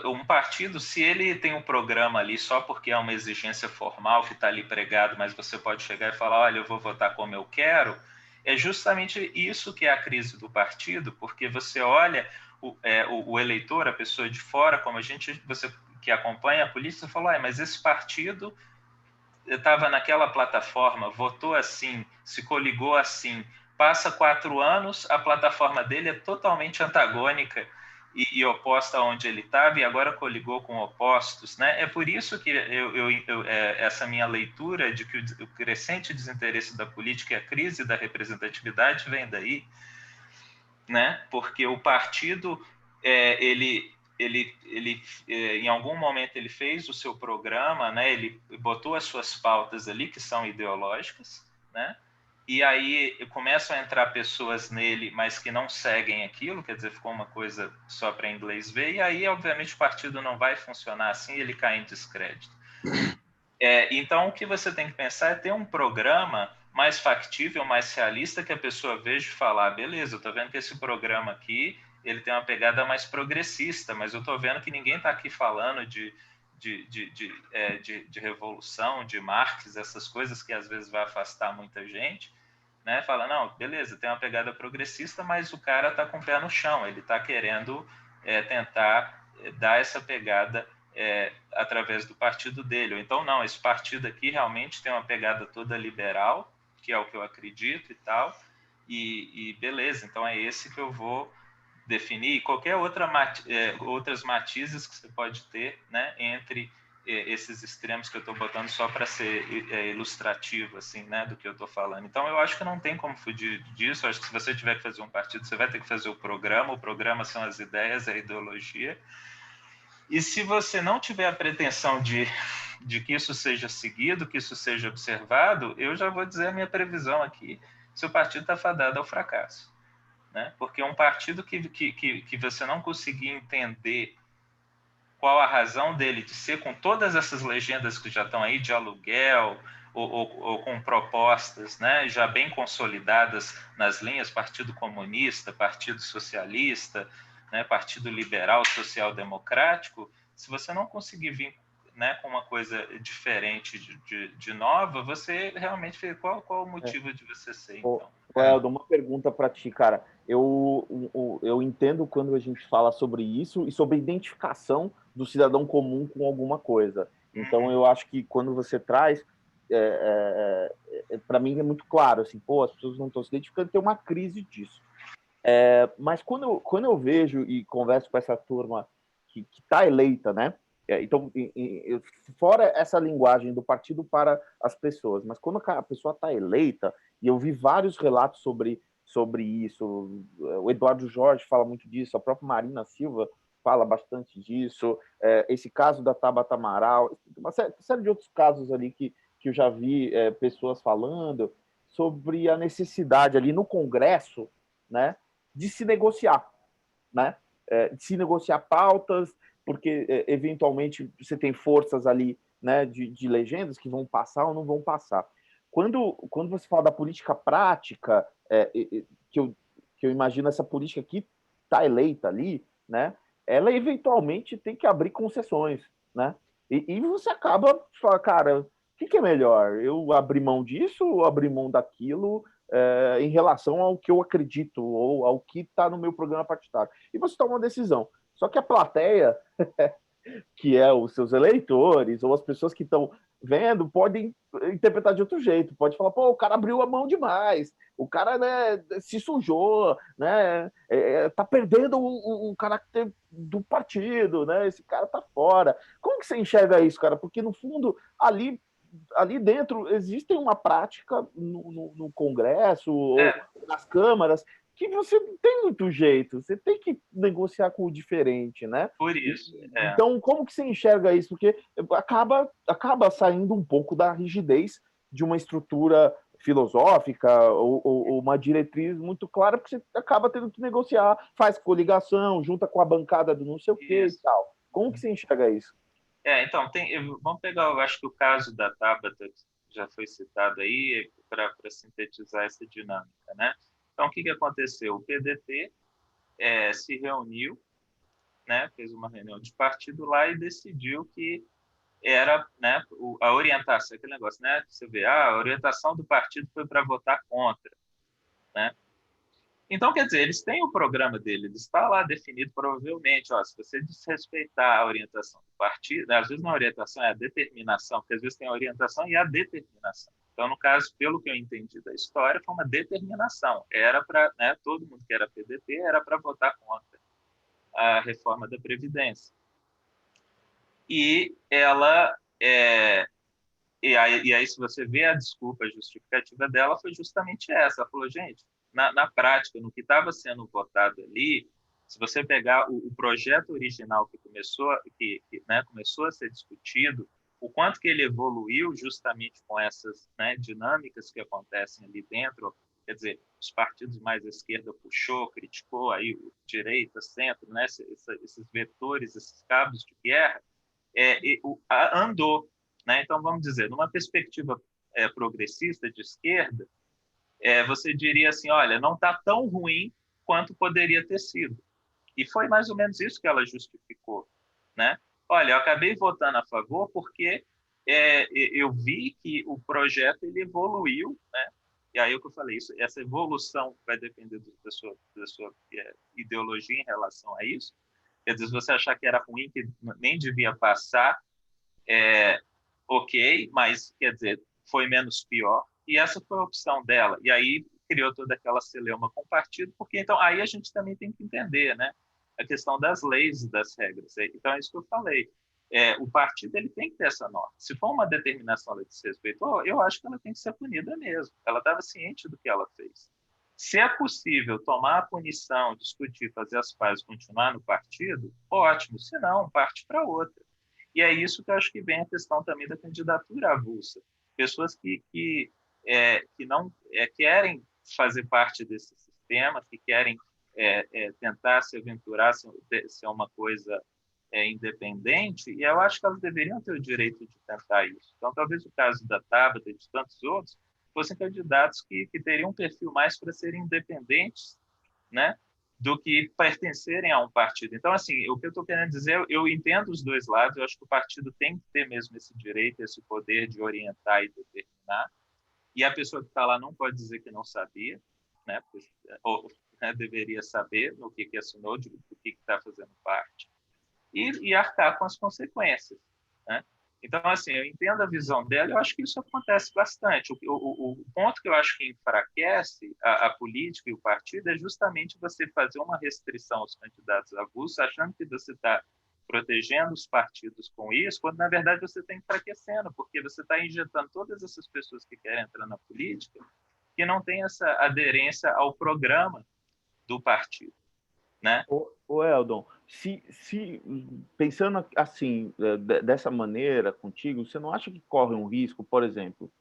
um partido, se ele tem um programa ali só porque é uma exigência formal que está ali pregado, mas você pode chegar e falar, olha, eu vou votar como eu quero, é justamente isso que é a crise do partido, porque você olha o eleitor, a pessoa de fora, como você que acompanha a política, falou, mas esse partido estava naquela plataforma, votou assim, se coligou assim, passa 4 anos, a plataforma dele é totalmente antagônica e oposta aonde ele estava, e agora coligou com opostos, né? É por isso que essa minha leitura de que o crescente desinteresse da política e a crise da representatividade vem daí, né? Porque o partido, ele em algum momento ele fez o seu programa, né? Ele botou as suas pautas ali que são ideológicas, né? E aí começam a entrar pessoas nele, mas que não seguem aquilo, quer dizer, ficou uma coisa só para inglês ver, e aí, obviamente, o partido não vai funcionar assim, ele cai em descrédito. Então, o que você tem que pensar é ter um programa mais factível, mais realista, que a pessoa veja e falar, beleza, eu estou vendo que esse programa aqui, ele tem uma pegada mais progressista, mas eu estou vendo que ninguém está aqui falando de revolução, de Marx, essas coisas que às vezes vai afastar muita gente, né? Fala, não, beleza, tem uma pegada progressista, mas o cara está com o pé no chão, ele está querendo tentar dar essa pegada através do partido dele. Ou então, não, esse partido aqui realmente tem uma pegada toda liberal, que é o que eu acredito e tal, e beleza, então é esse que eu vou definir. Qualquer outras matizes que você pode ter, né, entre esses extremos que eu estou botando só para ser ilustrativo, assim, né, do que eu estou falando. Então, eu acho que não tem como fugir disso. Eu acho que se você tiver que fazer um partido, você vai ter que fazer o programa são as ideias, a ideologia. E se você não tiver a pretensão de que isso seja seguido, que isso seja observado, eu já vou dizer a minha previsão aqui, seu partido está fadado ao fracasso. Né? Porque um partido que você não conseguir entender qual a razão dele de ser, com todas essas legendas que já estão aí, de aluguel, ou com propostas, né, já bem consolidadas nas linhas, Partido Comunista, Partido Socialista, né, Partido Liberal, Social Democrático, se você não conseguir vir, né, com uma coisa diferente, de nova, você realmente vê qual o motivo de você ser, então. Eldo, uma pergunta para ti, cara. Eu entendo quando a gente fala sobre isso e sobre a identificação do cidadão comum com alguma coisa. Então, eu acho que quando você traz, para mim é muito claro, assim, as pessoas não estão se identificando, tem uma crise disso. Mas quando eu vejo e converso com essa turma que está eleita, né? Então, fora essa linguagem do partido para as pessoas, mas quando a pessoa está eleita, e eu vi vários relatos sobre isso, o Eduardo Jorge fala muito disso, a própria Marina Silva fala bastante disso, esse caso da Tabata Amaral, uma série de outros casos ali que eu já vi pessoas falando sobre a necessidade ali no Congresso, né, de se negociar, né, de se negociar pautas, porque eventualmente você tem forças ali, né, de legendas que vão passar ou não vão passar. Quando você fala da política prática, que eu imagino essa política que está eleita ali, né, ela eventualmente tem que abrir concessões, né? E você acaba falando, cara, o que é melhor? Eu abrir mão disso ou abrir mão daquilo em relação ao que eu acredito ou ao que está no meu programa partidário? E você toma uma decisão. Só que a plateia, que é os seus eleitores ou as pessoas que estão vendo, podem interpretar de outro jeito. Pode falar, pô, o cara abriu a mão demais, o cara, né, se sujou, né, tá perdendo o caráter do partido, né, esse cara tá fora. Como que você enxerga isso, cara? Porque, no fundo, ali dentro existe uma prática no Congresso ou nas câmaras que você não tem muito jeito, você tem que negociar com o diferente, né? Por isso. Então, como que você enxerga isso? Porque acaba saindo um pouco da rigidez de uma estrutura filosófica ou uma diretriz muito clara, porque você acaba tendo que negociar, faz coligação, junta com a bancada do não sei o quê e tal. Como que você enxerga isso? Então, vamos pegar, eu acho que o caso da Tabata, que já foi citado aí, para sintetizar essa dinâmica, né? Então, o que aconteceu? O PDT se reuniu, né, fez uma reunião de partido lá e decidiu que era, né, a orientação, aquele negócio, né? Você vê, a orientação do partido foi para votar contra, né? Então, quer dizer, eles têm o programa deles, está lá definido provavelmente, ó, se você desrespeitar a orientação do partido, né, às vezes não é a orientação, é a determinação, porque às vezes tem a orientação e a determinação. Então, no caso, pelo que eu entendi da história, foi uma determinação. Era para, né, todo mundo que era PDT era para votar contra a reforma da Previdência. E ela... E aí, se você vê a desculpa, a justificativa dela foi justamente essa. Ela falou, gente, na prática, no que estava sendo votado ali, se você pegar o projeto original que começou a ser discutido, o quanto que ele evoluiu justamente com essas, né, dinâmicas que acontecem ali dentro, quer dizer, os partidos mais à esquerda puxou, criticou, aí direita, centro, né, esses vetores, esses cabos de guerra, andou. Né? Então, vamos dizer, numa perspectiva progressista de esquerda, você diria assim, olha, não está tão ruim quanto poderia ter sido. E foi mais ou menos isso que ela justificou. Né? Olha, eu acabei votando a favor porque eu vi que o projeto ele evoluiu, né? E aí o que eu falei, essa evolução vai depender da sua ideologia em relação a isso. Quer dizer, se você achar que era ruim, que nem devia passar, ok, mas, quer dizer, foi menos pior. E essa foi a opção dela. E aí criou toda aquela celeuma com o partido, porque então aí a gente também tem que entender, né, a questão das leis e das regras. Então é isso que eu falei. O partido ele tem que ter essa norma. Se for uma determinação ela desrespeitou, eu acho que ela tem que ser punida mesmo. Ela estava ciente do que ela fez. Se é possível tomar a punição, discutir, fazer as pazes, continuar no partido, ótimo. Se não, parte para outra. E é isso que eu acho que vem a questão também da candidatura avulsa. Pessoas que não querem fazer parte desse sistema, que querem tentar se aventurar, ser uma coisa independente, e eu acho que elas deveriam ter o direito de tentar isso. Então, talvez o caso da Tabata e de tantos outros fossem candidatos que teriam um perfil mais para serem independentes, né, do que pertencerem a um partido. Então, assim, o que eu estou querendo dizer, eu entendo os dois lados, eu acho que o partido tem que ter mesmo esse direito, esse poder de orientar e determinar, e a pessoa que está lá não pode dizer que não sabia, né, ou deveria saber no que assinou, do que está fazendo parte, e arcar com as consequências, né? Então, assim, eu entendo a visão dela, eu acho que isso acontece bastante. O ponto que eu acho que enfraquece a política e o partido é justamente você fazer uma restrição aos candidatos avulsos, achando que você está protegendo os partidos com isso, quando, na verdade, você está enfraquecendo, porque você está injetando todas essas pessoas que querem entrar na política que não têm essa aderência ao programa do partido, né? O Eldon, se pensando assim, dessa maneira contigo, você não acha que corre um risco, por exemplo,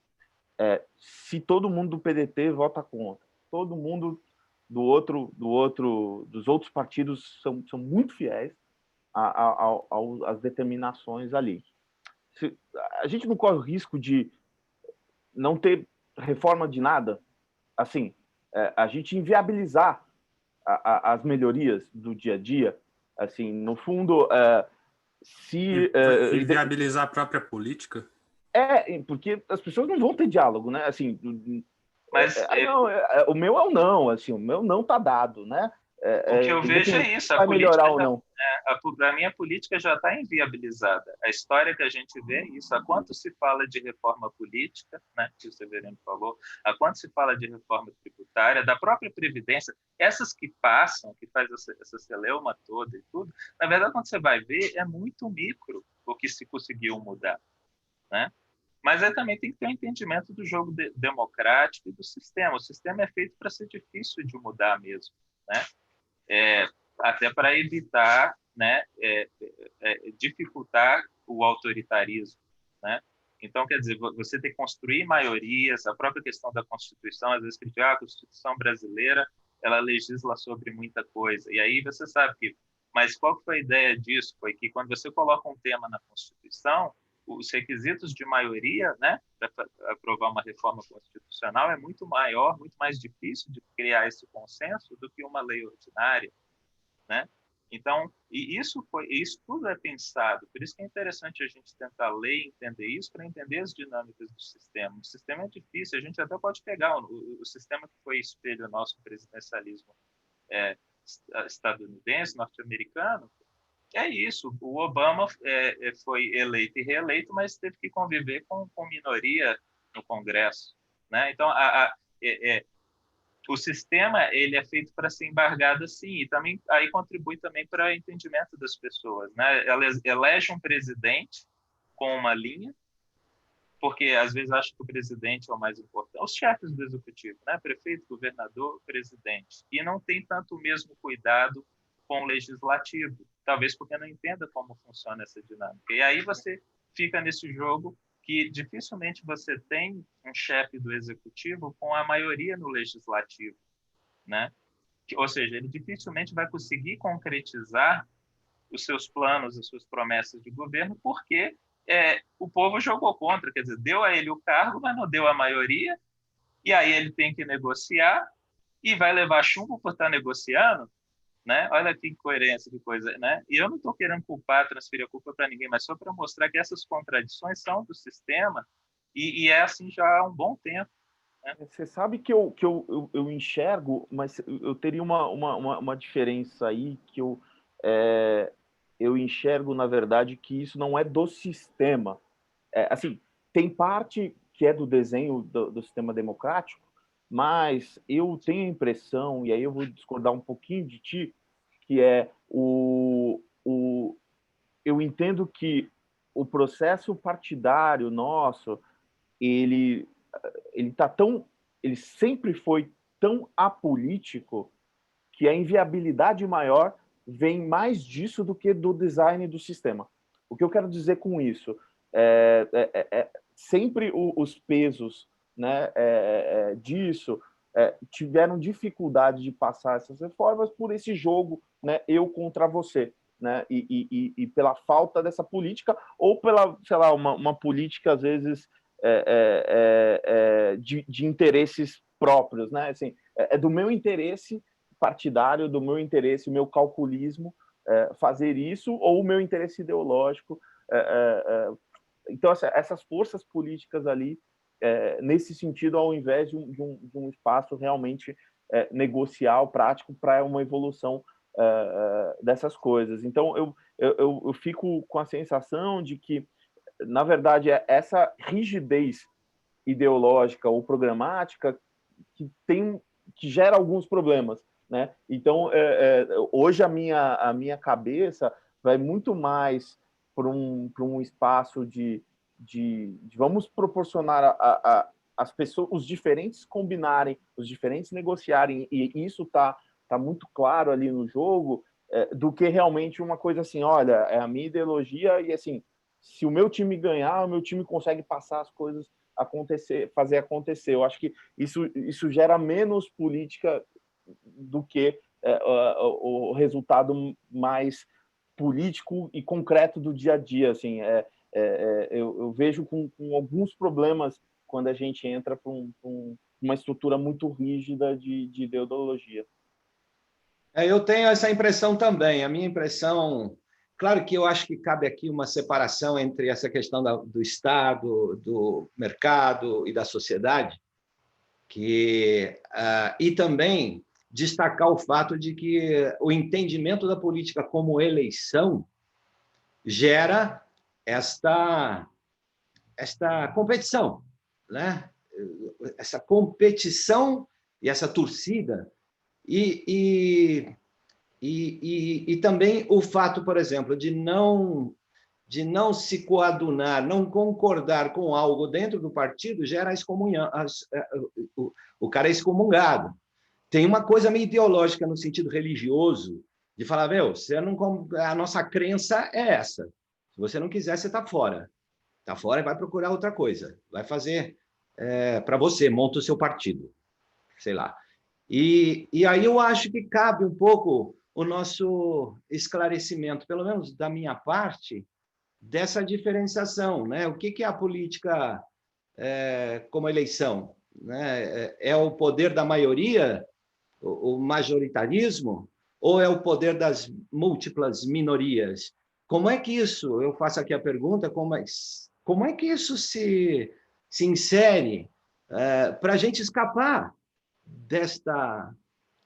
se todo mundo do PDT vota contra, todo mundo dos outros partidos são muito fiéis às determinações ali. A gente não corre o risco de não ter reforma de nada, assim, a gente inviabilizar as melhorias do dia a dia, assim, no fundo, inviabilizar a própria política? Porque as pessoas não vão ter diálogo, né? Assim, mas o meu é o não, assim, o meu não está dado, né? O que eu vejo é isso, vai melhorar ou não. A minha política já está inviabilizada. A história que a gente vê é isso. Há quanto se fala de reforma política, né, que o Severino falou, há quanto se fala de reforma tributária, da própria Previdência, essas que passam, que faz essa celeuma toda e tudo, na verdade, quando você vai ver, é muito micro o que se conseguiu mudar, né? Mas aí também tem que ter um entendimento do jogo democrático e do sistema. O sistema é feito para ser difícil de mudar mesmo, né? Até para evitar, né, dificultar o autoritarismo, né? Então, quer dizer, você tem que construir maiorias, a própria questão da Constituição, às vezes criticar a Constituição brasileira, ela legisla sobre muita coisa, e aí você sabe que, mas qual foi a ideia disso? Foi que quando você coloca um tema na Constituição, os requisitos de maioria, né, para aprovar uma reforma constitucional é muito maior, muito mais difícil de criar esse consenso do que uma lei ordinária, né? Então, isso tudo é pensado. Por isso que é interessante a gente tentar ler e entender isso para entender as dinâmicas do sistema. O sistema é difícil. A gente até pode pegar o sistema que foi espelho nosso presidencialismo estadunidense, norte-americano. É isso. O Obama foi eleito e reeleito, mas teve que conviver com minoria no Congresso, né? Então, o sistema ele é feito para ser embargado assim, e também aí contribui também para o entendimento das pessoas, né? Ela elege um presidente com uma linha, porque às vezes acha que o presidente é o mais importante, os chefes do executivo, né? Prefeito, governador, presidente, e não tem tanto o mesmo cuidado com o legislativo, talvez porque não entenda como funciona essa dinâmica. E aí você fica nesse jogo que dificilmente você tem um chefe do executivo com a maioria no legislativo, né? Ou seja, ele dificilmente vai conseguir concretizar os seus planos, as suas promessas de governo, porque o povo jogou contra, quer dizer, deu a ele o cargo, mas não deu a maioria, e aí ele tem que negociar e vai levar chumbo por estar negociando, né? Olha que incoerência, que coisa, né? E eu não estou querendo transferir a culpa para ninguém, mas só para mostrar que essas contradições são do sistema e é assim já há um bom tempo. Né? Você sabe que eu enxergo, mas eu teria uma diferença aí que eu enxergo, na verdade, que isso não é do sistema. Assim, tem parte que é do desenho do sistema democrático, mas eu tenho a impressão, e aí eu vou discordar um pouquinho de ti, que eu entendo que o processo partidário nosso, ele sempre foi tão apolítico que a inviabilidade maior vem mais disso do que do design do sistema. O que eu quero dizer com isso? Sempre os pesos, né, disso tiveram dificuldade de passar essas reformas por esse jogo, né, eu contra você, né, e pela falta dessa política ou pela, sei lá, uma política às vezes de interesses próprios, né? Assim, do meu interesse partidário, do meu interesse, o meu calculismo fazer isso, ou o meu interesse ideológico. Então, essas forças políticas ali, nesse sentido, ao invés de um espaço realmente negocial, prático, para uma evolução dessas coisas. Então, eu fico com a sensação de que, na verdade, essa rigidez ideológica ou programática que gera alguns problemas, né? Então, hoje a minha cabeça vai muito mais para um espaço de vamos proporcionar as pessoas, os diferentes combinarem, os diferentes negociarem, e isso tá muito claro ali no jogo, do que realmente uma coisa assim, olha, é a minha ideologia e assim, se o meu time ganhar, o meu time consegue passar as coisas fazer acontecer. Eu acho que isso gera menos política do que o resultado mais político e concreto do dia a dia. Assim, eu vejo com alguns problemas quando a gente entra para uma estrutura muito rígida de ideologia. Eu tenho essa impressão também. A minha impressão, claro que eu acho que cabe aqui uma separação entre essa questão do Estado, do mercado e da sociedade, e também destacar o fato de que o entendimento da política como eleição gera esta competição, né? Essa competição e essa torcida. E também o fato, por exemplo, de não se coadunar, não concordar com algo dentro do partido, gera a excomunhão, o cara é excomungado. Tem uma coisa meio ideológica no sentido religioso, de falar, a nossa crença é essa. Se você não quiser, você está fora. Está fora e vai procurar outra coisa. Vai fazer para você, monta o seu partido. Sei lá. E aí eu acho que cabe um pouco o nosso esclarecimento, pelo menos da minha parte, dessa diferenciação, né? O que é a política como eleição? Né? É o poder da maioria, o majoritarismo, ou é o poder das múltiplas minorias? Como é que isso, eu faço aqui a pergunta, como é que isso se insere para a gente escapar desta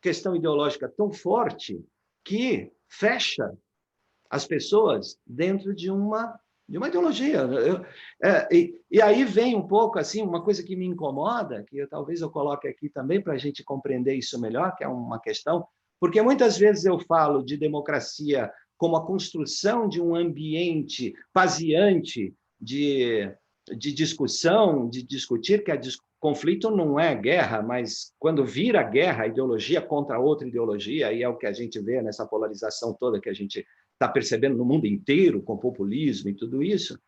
questão ideológica tão forte que fecha as pessoas dentro de uma ideologia. E aí vem um pouco assim uma coisa que me incomoda, que talvez eu coloque aqui também para a gente compreender isso melhor, que é uma questão, porque muitas vezes eu falo de democracia como a construção de um ambiente paziante de discussão, de discutir, que conflito não é guerra, mas quando vira guerra, ideologia contra outra ideologia, e é o que a gente vê nessa polarização toda que a gente está percebendo no mundo inteiro, com populismo e tudo isso.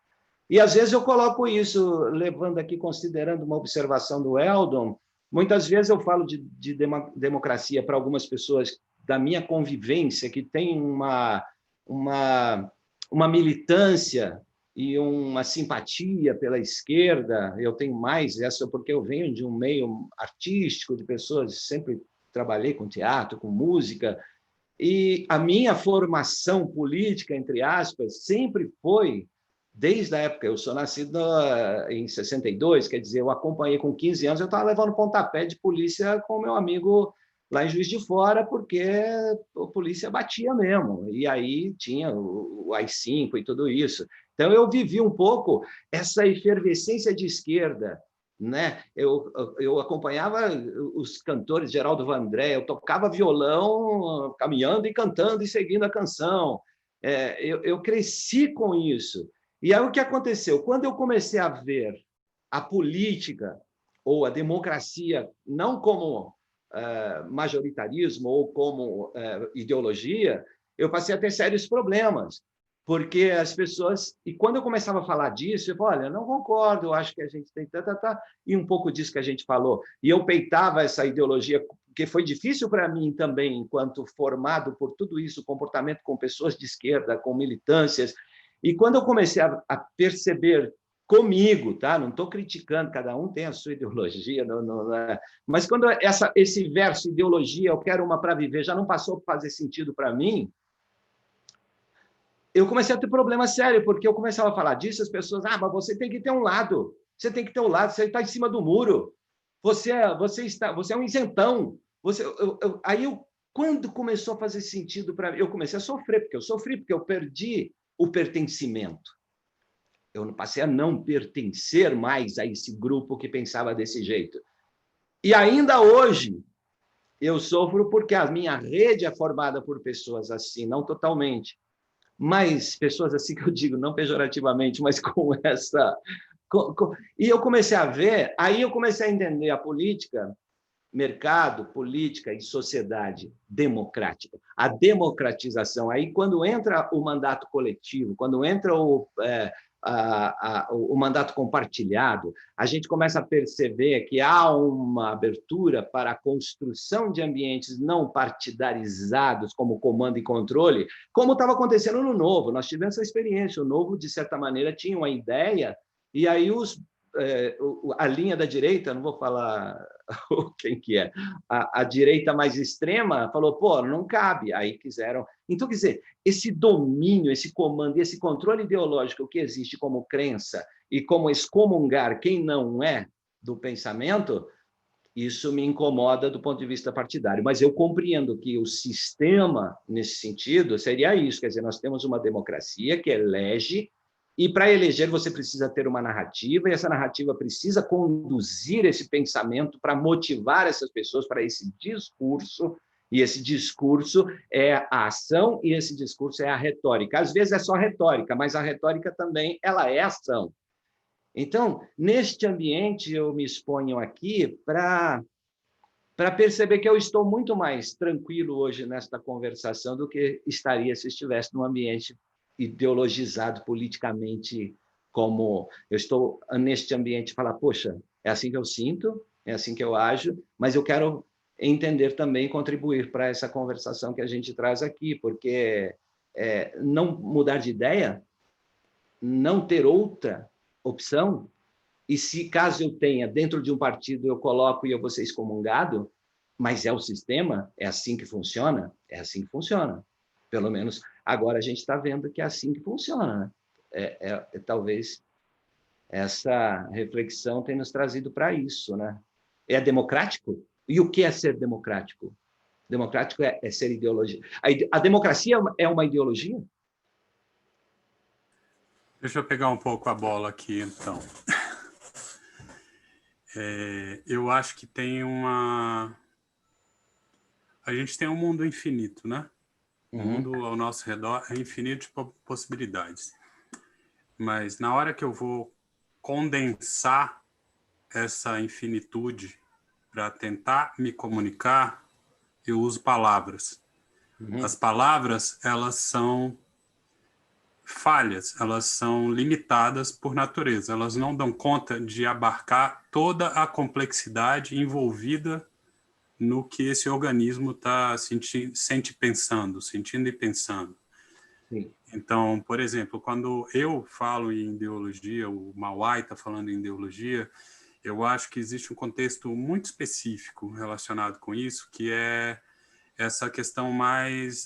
E, às vezes, eu coloco isso, levando aqui, considerando uma observação do Eldon, muitas vezes eu falo de democracia para algumas pessoas da minha convivência, que tem uma militância e uma simpatia pela esquerda. Eu tenho mais essa porque eu venho de um meio artístico, de pessoas, sempre trabalhei com teatro, com música, e a minha formação política, entre aspas, sempre foi, desde a época, eu sou nascido em 62, quer dizer, eu acompanhei com 15 anos, eu estava levando pontapé de polícia com meu amigo lá em Juiz de Fora, porque a polícia batia mesmo, e aí tinha o AI-5 e tudo isso. Então, eu vivi um pouco essa efervescência de esquerda, né? Eu acompanhava os cantores, Geraldo Vandré, eu tocava violão caminhando e cantando e seguindo a canção. Eu cresci com isso. E aí o que aconteceu? Quando eu comecei a ver a política ou a democracia não como majoritarismo ou como ideologia, eu passei a ter sérios problemas. Porque as pessoas... E quando eu começava a falar disso, eu falei, olha, não concordo, eu acho que a gente tem... E um pouco disso que a gente falou. E eu peitava essa ideologia, porque foi difícil para mim também, enquanto formado por tudo isso, comportamento com pessoas de esquerda, com militâncias. E quando eu comecei a perceber comigo, tá? Não estou criticando, cada um tem a sua ideologia, mas quando esse verso ideologia, eu quero uma para viver, já não passou a fazer sentido para mim, eu comecei a ter problema sério, porque eu começava a falar disso, as pessoas, mas você tem que ter um lado, você tem que ter um lado, você está em cima do muro, você é um isentão. Quando começou a fazer sentido para mim, eu comecei a sofrer, porque eu perdi o pertencimento. Eu passei a não pertencer mais a esse grupo que pensava desse jeito. E ainda hoje, eu sofro porque a minha rede é formada por pessoas assim, não totalmente, mas pessoas assim que eu digo, não pejorativamente, mas com essa... E eu comecei a ver, aí eu comecei a entender a política, mercado, política e sociedade democrática. A democratização, aí quando entra o mandato coletivo, quando entra o mandato compartilhado, a gente começa a perceber que há uma abertura para a construção de ambientes não partidarizados, como comando e controle, como estava acontecendo no Novo. Nós tivemos essa experiência. O Novo, de certa maneira, tinha uma ideia, e aí a linha da direita, não vou falar quem que é, a direita mais extrema falou, pô, não cabe, aí quiseram. Então, quer dizer, esse domínio, esse comando e esse controle ideológico que existe como crença e como excomungar quem não é do pensamento, isso me incomoda do ponto de vista partidário. Mas eu compreendo que o sistema, nesse sentido, seria isso, quer dizer, nós temos uma democracia que elege, e para eleger você precisa ter uma narrativa, e essa narrativa precisa conduzir esse pensamento para motivar essas pessoas para esse discurso, e esse discurso é a ação, e esse discurso é a retórica. Às vezes é só retórica, mas a retórica também ela é ação. Então, neste ambiente, eu me exponho aqui para perceber que eu estou muito mais tranquilo hoje nesta conversação do que estaria se estivesse num ambiente ideologizado politicamente, como eu estou neste ambiente falar, poxa, é assim que eu sinto, é assim que eu ajo, mas eu quero entender também, contribuir para essa conversação que a gente traz aqui, porque não mudar de ideia, não ter outra opção, e se caso eu tenha dentro de um partido, eu coloco e eu vou ser excomungado, mas é o sistema, é assim que funciona? É assim que funciona. Pelo menos agora a gente está vendo que é assim que funciona, né? Talvez essa reflexão tenha nos trazido para isso, né? É democrático? E o que é ser democrático? Democrático é ser ideologia. A democracia é uma ideologia? Deixa eu pegar um pouco a bola aqui, então. Eu acho que tem uma... A gente tem um mundo infinito, né? O mundo ao nosso redor é infinito de possibilidades. Mas na hora que eu vou condensar essa infinitude para tentar me comunicar, eu uso palavras. As palavras, elas são falhas, elas são limitadas por natureza. Elas não dão conta de abarcar toda a complexidade envolvida no que esse organismo está sentindo e pensando. Sim. Então, por exemplo, quando eu falo em ideologia, o Mauai está falando em ideologia, eu acho que existe um contexto muito específico relacionado com isso, que é essa questão mais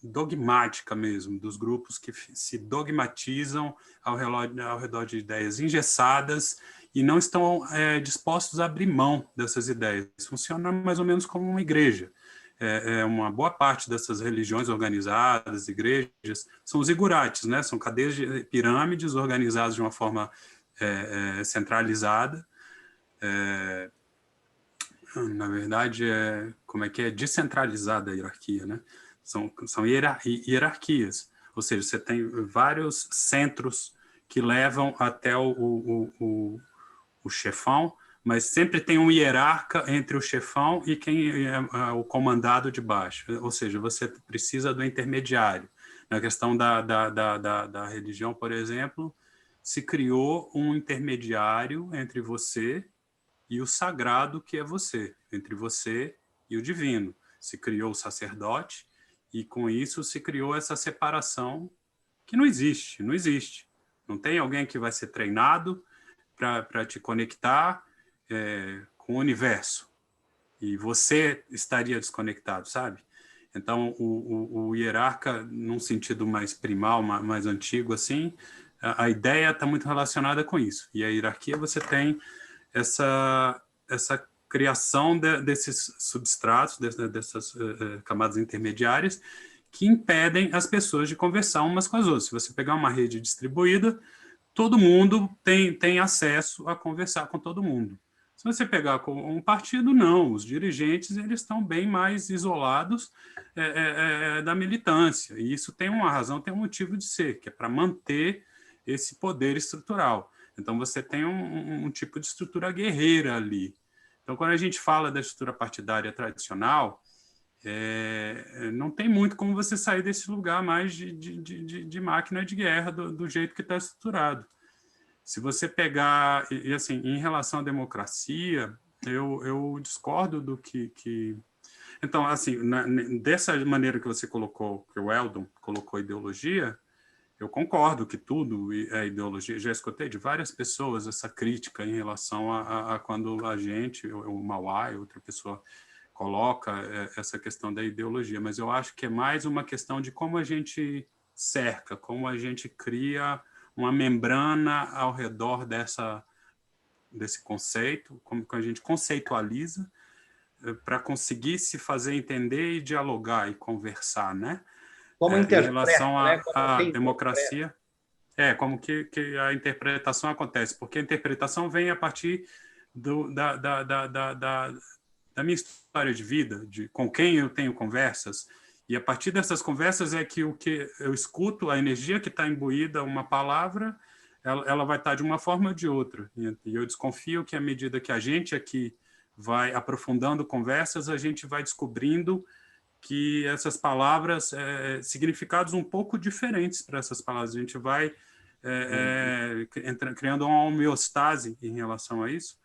dogmática mesmo, dos grupos que se dogmatizam ao redor de ideias engessadas e não estão dispostos a abrir mão dessas ideias. Funciona mais ou menos como uma igreja. Uma boa parte dessas religiões organizadas, igrejas, são os igurates, né? São cadeias de pirâmides organizadas de uma forma centralizada. Na verdade, como é que é descentralizada a hierarquia, né? São hierarquias, ou seja, você tem vários centros que levam até o chefão, mas sempre tem um hierarca entre o chefão e quem é o comandado de baixo, ou seja, você precisa do intermediário. Na questão da religião, por exemplo, se criou um intermediário entre você e o sagrado que é você, entre você e o divino. Se criou o sacerdote e, com isso, se criou essa separação que não existe, não existe. Não tem alguém que vai ser treinado para te conectar com o universo. E você estaria desconectado, sabe? Então, o hierarca, num sentido mais primal, mais antigo, assim, a ideia está muito relacionada com isso. E a hierarquia, você tem essa criação desses substratos, dessas camadas intermediárias, que impedem as pessoas de conversar umas com as outras. Se você pegar uma rede distribuída, todo mundo tem acesso a conversar com todo mundo. Se você pegar com um partido, não. Os dirigentes eles estão bem mais isolados da militância. E isso tem uma razão, tem um motivo de ser, que é para manter esse poder estrutural. Então, você tem um tipo de estrutura guerreira ali. Então, quando a gente fala da estrutura partidária tradicional, não tem muito como você sair desse lugar mais de máquina de guerra do jeito que está estruturado. Se você pegar, e assim, em relação à democracia, eu discordo do que... Então, assim, dessa maneira que você colocou, que o Eldon colocou ideologia, eu concordo que tudo é ideologia. Já escutei de várias pessoas essa crítica em relação a quando a gente, o Mauá e outra pessoa, coloca essa questão da ideologia, mas eu acho que é mais uma questão de como a gente cerca, como a gente cria uma membrana ao redor desse conceito, como que a gente conceitualiza para conseguir se fazer entender e dialogar e conversar, né? Como Em interpreta, relação né? à democracia, como que a interpretação acontece, porque a interpretação vem a partir da minha história de vida, com quem eu tenho conversas, e a partir dessas conversas é que o que eu escuto, a energia que está imbuída, uma palavra, ela vai estar de uma forma ou de outra. E eu desconfio que à medida que a gente aqui vai aprofundando conversas, a gente vai descobrindo que essas palavras, significados um pouco diferentes para essas palavras. A gente vai criando uma homeostase em relação a isso.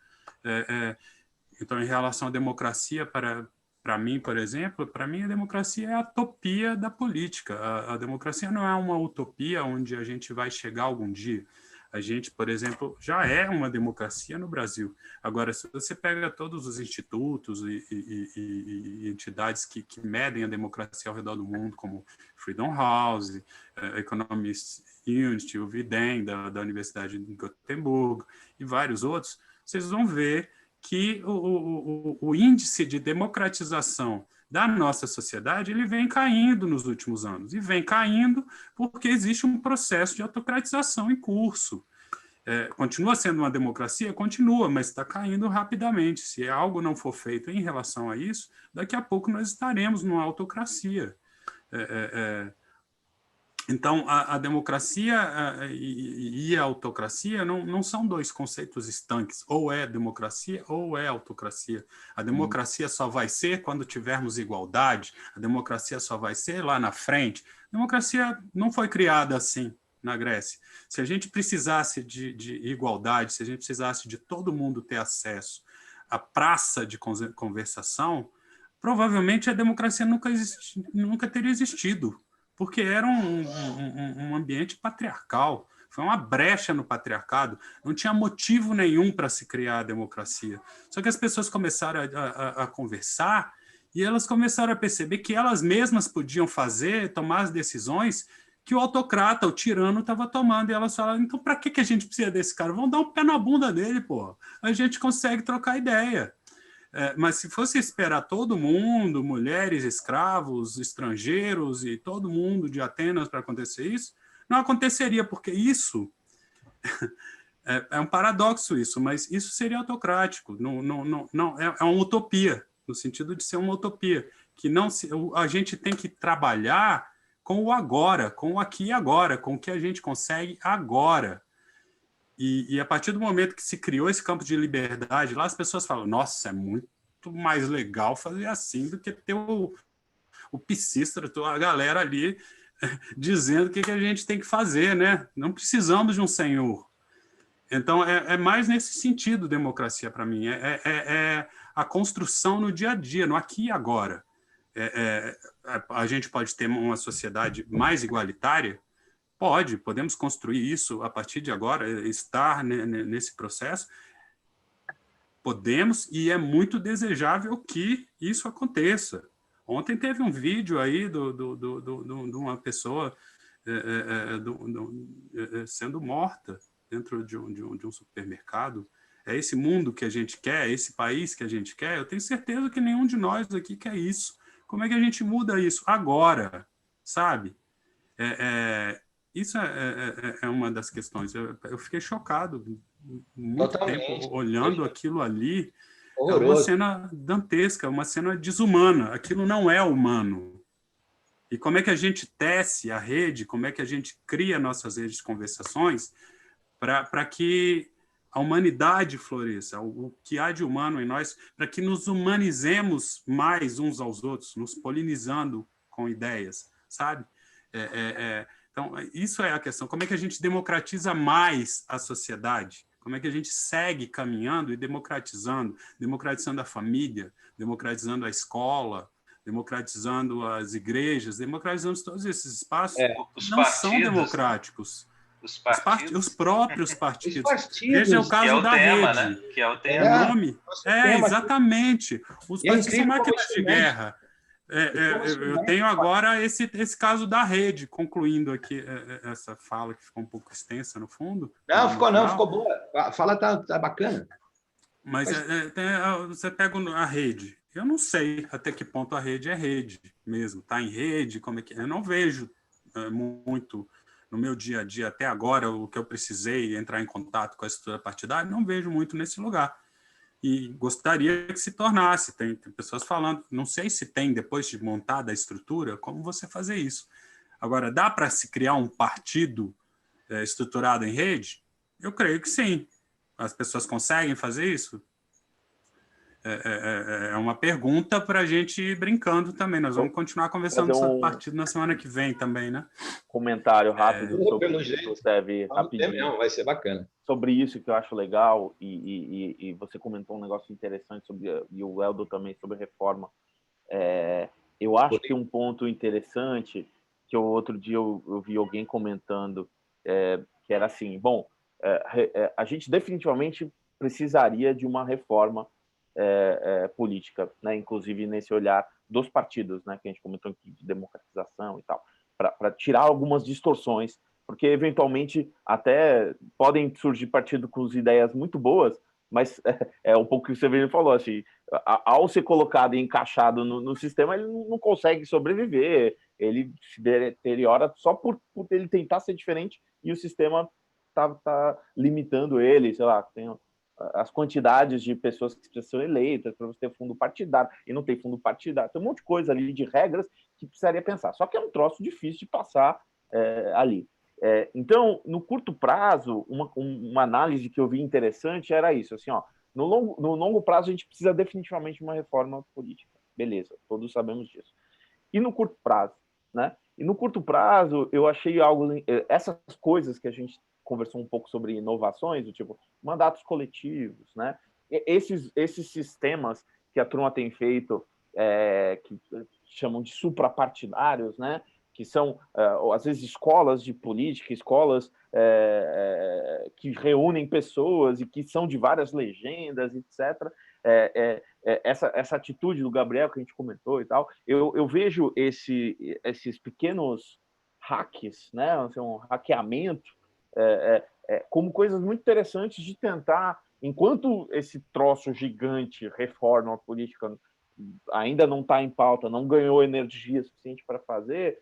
Então, em relação à democracia, para mim, por exemplo, para mim a democracia é a utopia da política. A democracia não é uma utopia onde a gente vai chegar algum dia. A gente, por exemplo, já é uma democracia no Brasil. Agora, se você pega todos os institutos e entidades que medem a democracia ao redor do mundo, como Freedom House, Economist Unity, o VIDEM, da Universidade de Gotemburgo, e vários outros, vocês vão ver que o índice de democratização da nossa sociedade ele vem caindo nos últimos anos. E vem caindo porque existe um processo de autocratização em curso. Continua sendo uma democracia? Continua, mas está caindo rapidamente. Se algo não for feito em relação a isso, daqui a pouco nós estaremos numa autocracia. Então, a democracia e a autocracia não são dois conceitos estanques. Ou é democracia ou é autocracia. A democracia só vai ser quando tivermos igualdade. A democracia só vai ser lá na frente. A democracia não foi criada assim na Grécia. Se a gente precisasse de igualdade, se a gente precisasse de todo mundo ter acesso à praça de conversação, provavelmente a democracia nunca teria existido. Porque era um ambiente patriarcal, foi uma brecha no patriarcado, não tinha motivo nenhum para se criar a democracia. Só que as pessoas começaram a conversar e elas começaram a perceber que elas mesmas podiam tomar as decisões que o autocrata, o tirano, estava tomando. E elas falaram, então para que a gente precisa desse cara? Vamos dar um pé na bunda dele, pô. A gente consegue trocar ideia. Mas se fosse esperar todo mundo, mulheres, escravos, estrangeiros e todo mundo de Atenas para acontecer isso, não aconteceria, porque isso é um paradoxo isso, mas isso seria autocrático, não é uma utopia, no sentido de ser uma utopia, que a gente tem que trabalhar com o agora, com o aqui e agora, com o que a gente consegue agora. E a partir do momento que se criou esse campo de liberdade, lá as pessoas falam, nossa, é muito mais legal fazer assim do que ter o Pisístrato, a galera ali dizendo o que a gente tem que fazer, né? Não precisamos de um senhor. Então, é mais nesse sentido democracia para mim. É a construção no dia a dia, no aqui e agora. A gente pode ter uma sociedade mais igualitária? Podemos construir isso a partir de agora, estar nesse processo. Podemos, e é muito desejável que isso aconteça. Ontem teve um vídeo aí de uma pessoa sendo morta dentro de um supermercado. É esse mundo que a gente quer, é esse país que a gente quer? Eu tenho certeza que nenhum de nós aqui quer isso. Como é que a gente muda isso? Agora, sabe? Isso é uma das questões. Eu fiquei chocado muito tempo olhando aquilo ali. Horroroso. É uma cena dantesca, uma cena desumana. Aquilo não é humano. E como é que a gente tece a rede, como é que a gente cria nossas redes de conversações para que a humanidade floresça, o que há de humano em nós, para que nos humanizemos mais uns aos outros, nos polinizando com ideias, sabe? Então, isso é a questão. Como é que a gente democratiza mais a sociedade? Como é que a gente segue caminhando e democratizando a família, democratizando a escola, democratizando as igrejas, democratizando todos esses espaços que não são democráticos. Os partidos. Os próprios partidos. Os partidos. Veja o caso da tema, rede. né? Que é o tema. O nome. Exatamente. Os partidos são máquinas de guerra. Eu tenho agora esse caso da rede, concluindo aqui essa fala que ficou um pouco extensa no fundo. Não, ficou boa. A fala tá bacana. Mas você pega a rede. Eu não sei até que ponto a rede é rede mesmo. Está em rede? Como é que eu não vejo muito no meu dia a dia até agora o que eu precisei entrar em contato com a estrutura partidária, não vejo muito nesse lugar. E gostaria que se tornasse. Tem pessoas falando, não sei se tem, depois de montada a estrutura, como você fazer isso. Agora, dá para se criar um partido estruturado em rede? Eu creio que sim. As pessoas conseguem fazer isso? É uma pergunta para a gente ir brincando também. Nós vamos continuar conversando sobre partido na semana que vem também, né? Comentário rápido sobre isso, Steve, rapidinho. Vai ser bacana. Sobre isso que eu acho legal, e você comentou um negócio interessante sobre, e o Eldo também, sobre reforma. Eu acho que um ponto interessante, que outro dia eu vi alguém comentando, que era assim, bom, a gente definitivamente precisaria de uma reforma política, né? Inclusive nesse olhar dos partidos, né? Que a gente comentou aqui de democratização e tal, para tirar algumas distorções, porque eventualmente até podem surgir partidos com ideias muito boas, mas é um pouco o que o Severino falou, assim, ao ser colocado e encaixado no sistema, ele não consegue sobreviver, ele se deteriora só por ele tentar ser diferente e o sistema tá limitando ele, sei lá, tem as quantidades de pessoas que precisam ser eleitas para você ter fundo partidário, e não tem fundo partidário, tem um monte de coisa ali, de regras que precisaria pensar, só que é um troço difícil de passar ali. Então, no curto prazo, uma análise que eu vi interessante era isso, assim, ó, no longo prazo a gente precisa definitivamente de uma reforma política, beleza, todos sabemos disso. E no curto prazo, né? E no curto prazo eu achei algo, essas coisas que a gente conversou um pouco sobre inovações, do tipo mandatos coletivos, né? Esses sistemas que a turma tem feito, que chamam de suprapartidários, né? Que são, às vezes, escolas de política, escolas que reúnem pessoas e que são de várias legendas, etc. Essa atitude do Gabriel que a gente comentou e tal, eu vejo esses pequenos hacks, né? Assim, um hackeamento, como coisas muito interessantes de tentar, enquanto esse troço gigante, reforma política, ainda não está em pauta, não ganhou energia suficiente para fazer,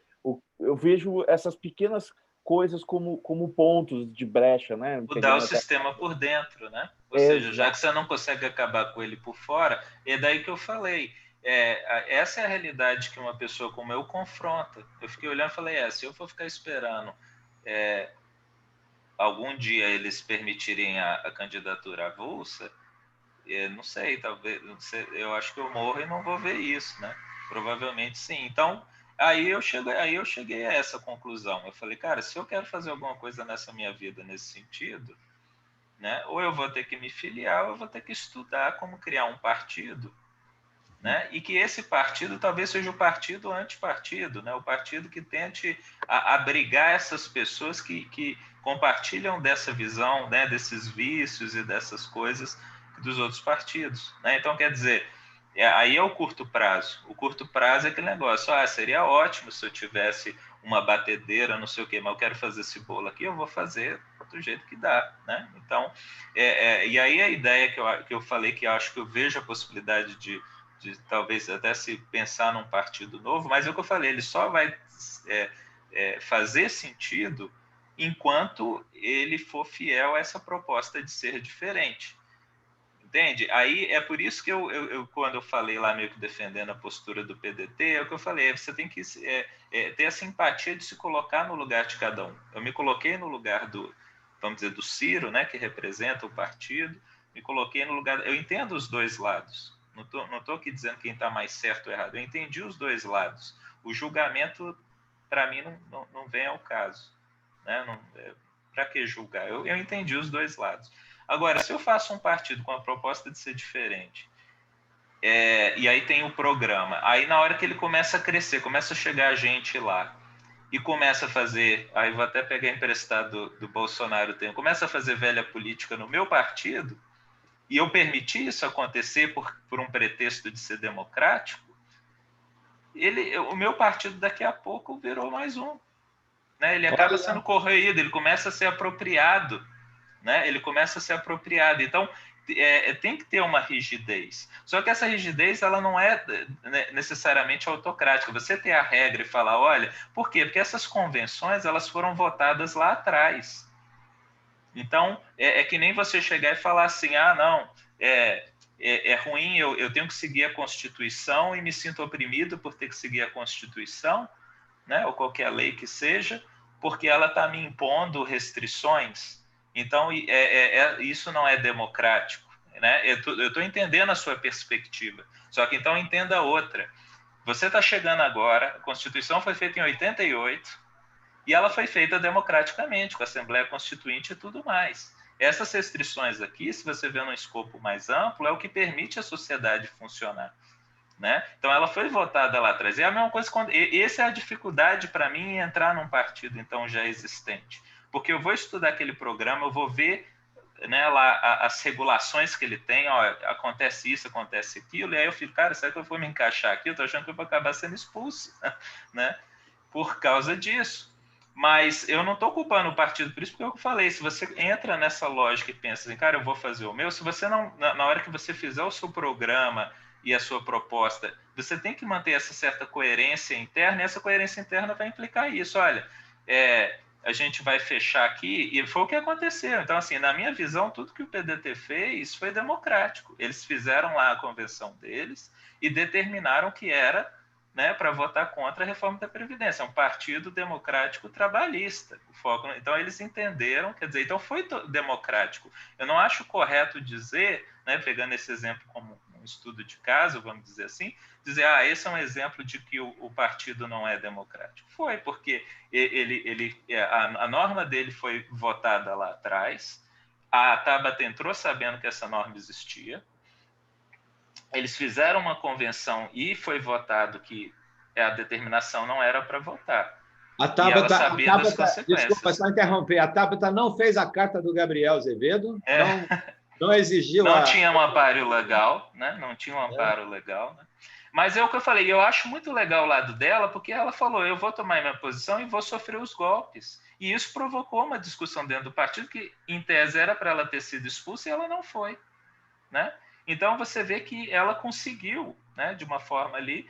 eu vejo essas pequenas coisas como pontos de brecha, né? Mudar o sistema por dentro, né? Ou seja, já que você não consegue acabar com ele por fora, é daí que eu falei. Essa é a realidade que uma pessoa como eu confronta. Eu fiquei olhando e falei, se eu for ficar esperando algum dia eles permitirem a candidatura avulsa, não sei, talvez, não sei, eu acho que eu morro e não vou ver isso, né? Provavelmente sim. Então, aí eu cheguei a essa conclusão. Eu falei, cara, se eu quero fazer alguma coisa nessa minha vida nesse sentido, né? Ou eu vou ter que me filiar, ou eu vou ter que estudar como criar um partido, né? E que esse partido talvez seja o partido antipartido, né? O partido que tente abrigar essas pessoas que compartilham dessa visão, né? Desses vícios e dessas coisas dos outros partidos, né? Então, quer dizer, aí é o curto prazo. O curto prazo é aquele negócio, seria ótimo se eu tivesse uma batedeira, não sei o quê, mas eu quero fazer esse bolo aqui, eu vou fazer do jeito que dá, né? Então, e aí a ideia que eu falei, que eu acho que eu vejo a possibilidade de talvez até se pensar num partido novo, mas é o que eu falei, ele só vai fazer sentido enquanto ele for fiel a essa proposta de ser diferente. Entende? Aí é por isso que eu quando eu falei lá meio que defendendo a postura do PDT, é o que eu falei, você tem que ter a simpatia de se colocar no lugar de cada um. Eu me coloquei no lugar vamos dizer, do Ciro, né, que representa o partido, me coloquei no lugar... Eu entendo os dois lados. Não tô aqui dizendo quem está mais certo ou errado. Eu entendi os dois lados. O julgamento, para mim, não vem ao caso. Né? Para que julgar? Eu entendi os dois lados. Agora, se eu faço um partido com a proposta de ser diferente, e aí tem o programa, aí na hora que ele começa a crescer, começa a chegar gente lá, e começa a fazer, aí vou até pegar emprestado do Bolsonaro, começa a fazer velha política no meu partido, e eu permiti isso acontecer por um pretexto de ser democrático, o meu partido daqui a pouco virou mais um. Né? Ele acaba sendo corroído, ele começa a ser apropriado. Né? Ele começa a ser apropriado. Então, tem que ter uma rigidez. Só que essa rigidez ela não é necessariamente autocrática. Você ter a regra e falar, olha, por quê? Porque essas convenções elas foram votadas lá atrás. Então, é que nem você chegar e falar assim, não, é ruim, eu tenho que seguir a Constituição e me sinto oprimido por ter que seguir a Constituição, né, ou qualquer lei que seja, porque ela está me impondo restrições. Então, isso não é democrático. Né? Eu estou entendendo a sua perspectiva, só que então entenda outra. Você está chegando agora, a Constituição foi feita em 88, e ela foi feita democraticamente, com a Assembleia Constituinte e tudo mais. Essas restrições aqui, se você vê num escopo mais amplo, é o que permite a sociedade funcionar. Né? Então, ela foi votada lá atrás. E é a mesma coisa, essa é a dificuldade para mim em entrar num partido então já existente. Porque eu vou estudar aquele programa, eu vou ver, né, lá as regulações que ele tem, acontece isso, acontece aquilo, e aí eu fico, cara, será que eu vou me encaixar aqui? Eu estou achando que eu vou acabar sendo expulso, né? Por causa disso. Mas eu não estou culpando o partido por isso, porque é o que eu falei, se você entra nessa lógica e pensa assim, cara, eu vou fazer o meu, se você não, na hora que você fizer o seu programa e a sua proposta, você tem que manter essa certa coerência interna, e essa coerência interna vai implicar isso, olha, a gente vai fechar aqui, e foi o que aconteceu. Então, assim, na minha visão, tudo que o PDT fez foi democrático. Eles fizeram lá a convenção deles e determinaram que era, né, para votar contra a reforma da Previdência. É um partido democrático trabalhista. Então, eles entenderam, quer dizer, então foi democrático. Eu não acho correto dizer, né, pegando esse exemplo como um estudo de caso, vamos dizer assim, dizer, esse é um exemplo de que o partido não é democrático. Foi, porque a norma dele foi votada lá atrás, a Tabata entrou sabendo que essa norma existia, eles fizeram uma convenção e foi votado que a determinação não era para votar. A Tabata, sabia das consequências. Desculpa, só interromper. A Tabata não fez a carta do Gabriel Azevedo, não exigiu... Não tinha um amparo legal, né? Não tinha um amparo legal. Né? Mas é o que eu falei, eu acho muito legal o lado dela, porque ela falou, eu vou tomar minha posição e vou sofrer os golpes. E isso provocou uma discussão dentro do partido que, em tese, era para ela ter sido expulsa e ela não foi. Né? Então, você vê que ela conseguiu, né, de uma forma ali,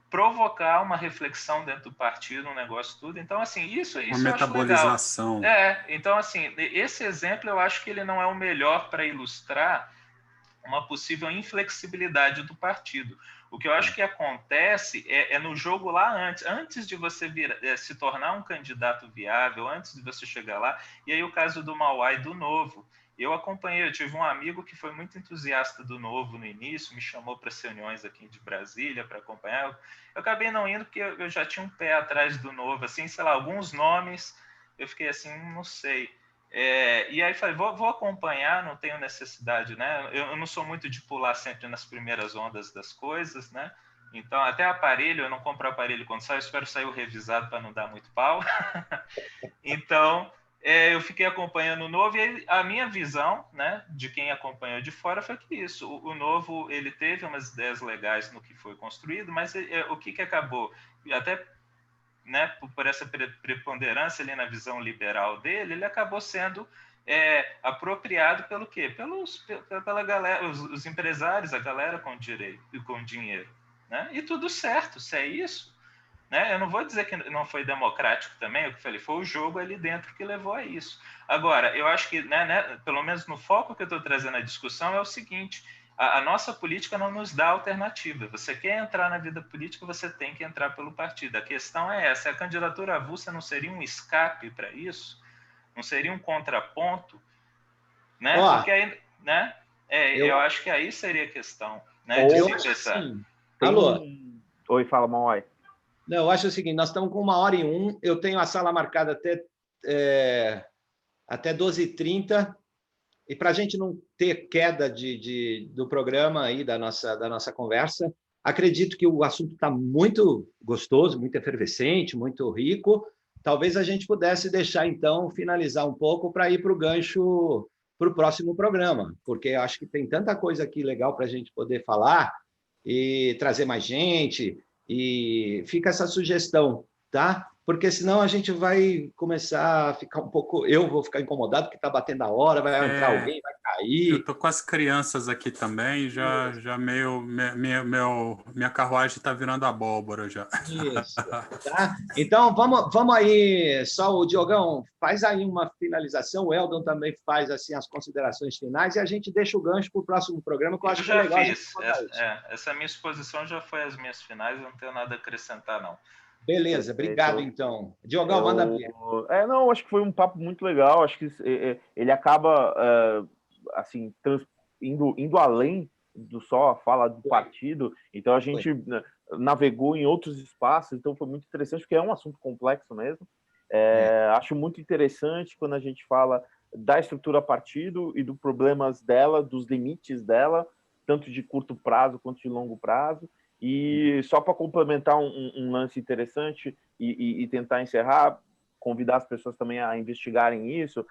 provocar uma reflexão dentro do partido, um negócio tudo. Então, assim, isso uma metabolização. Então, assim, esse exemplo eu acho que ele não é o melhor para ilustrar uma possível inflexibilidade do partido. O que eu acho que acontece é no jogo lá antes de você se tornar um candidato viável, antes de você chegar lá. E aí o caso do Mauá e do Novo. Eu acompanhei, eu tive um amigo que foi muito entusiasta do Novo no início, me chamou para as reuniões aqui de Brasília para acompanhar. Eu acabei não indo porque eu já tinha um pé atrás do Novo, assim, sei lá, alguns nomes, eu fiquei assim, não sei. E aí falei, vou acompanhar, não tenho necessidade, né? Eu não sou muito de pular sempre nas primeiras ondas das coisas, né? Então, até aparelho, eu não compro aparelho quando sai, eu espero sair o revisado para não dar muito pau. Então... eu fiquei acompanhando o Novo e a minha visão, né, de quem acompanhou de fora foi que isso, o Novo ele teve umas ideias legais no que foi construído, mas o que acabou, até, né, por essa preponderância ali na visão liberal dele, ele acabou sendo apropriado pelo quê? Pela galera, os empresários, a galera com dinheiro, né? E tudo certo, se é isso. Né? Eu não vou dizer que não foi democrático também, eu falei, foi o jogo ali dentro que levou a isso. Agora, eu acho que, né, pelo menos no foco que eu estou trazendo a discussão, é o seguinte, a nossa política não nos dá alternativa. Você quer entrar na vida política, você tem que entrar pelo partido. A questão é essa, a candidatura avulsa não seria um escape para isso? Não seria um contraponto? Né? Ó, porque aí, né? Eu acho que aí seria a questão, né? Ou- De eu se acho pensar. assim. Tem Alô? Oi, fala, Mauai. Não, eu acho o seguinte, nós estamos com 1h01, eu tenho a sala marcada até 12h30, e para a gente não ter queda do programa aí, da nossa conversa, acredito que o assunto está muito gostoso, muito efervescente, muito rico. Talvez a gente pudesse deixar, então, finalizar um pouco para ir para o gancho para o próximo programa, porque eu acho que tem tanta coisa aqui legal para a gente poder falar e trazer mais gente, e fica essa sugestão, tá? Porque senão a gente vai começar a ficar um pouco... Eu vou ficar incomodado porque está batendo a hora, vai entrar alguém, vai Eu cair. tô com as crianças aqui também, já minha carruagem está virando abóbora já. Isso, tá? Então, vamos aí, só o Diogão, faz aí uma finalização, o Eldon também faz assim as considerações finais, e a gente deixa o gancho para o próximo programa, que eu acho que é legal. Eu já fiz. Essa minha exposição já foi as minhas finais, eu não tenho nada a acrescentar, não. Beleza, obrigado, então. Diogão, manda ver. Não, acho que foi um papo muito legal, acho que ele acaba, assim, indo além do só a fala do partido, então a gente navegou em outros espaços, então foi muito interessante, porque é um assunto complexo mesmo. Acho muito interessante quando a gente fala da estrutura partido e dos problemas dela, dos limites dela, tanto de curto prazo quanto de longo prazo. E só para complementar um lance interessante e tentar encerrar, convidar as pessoas também a investigarem isso,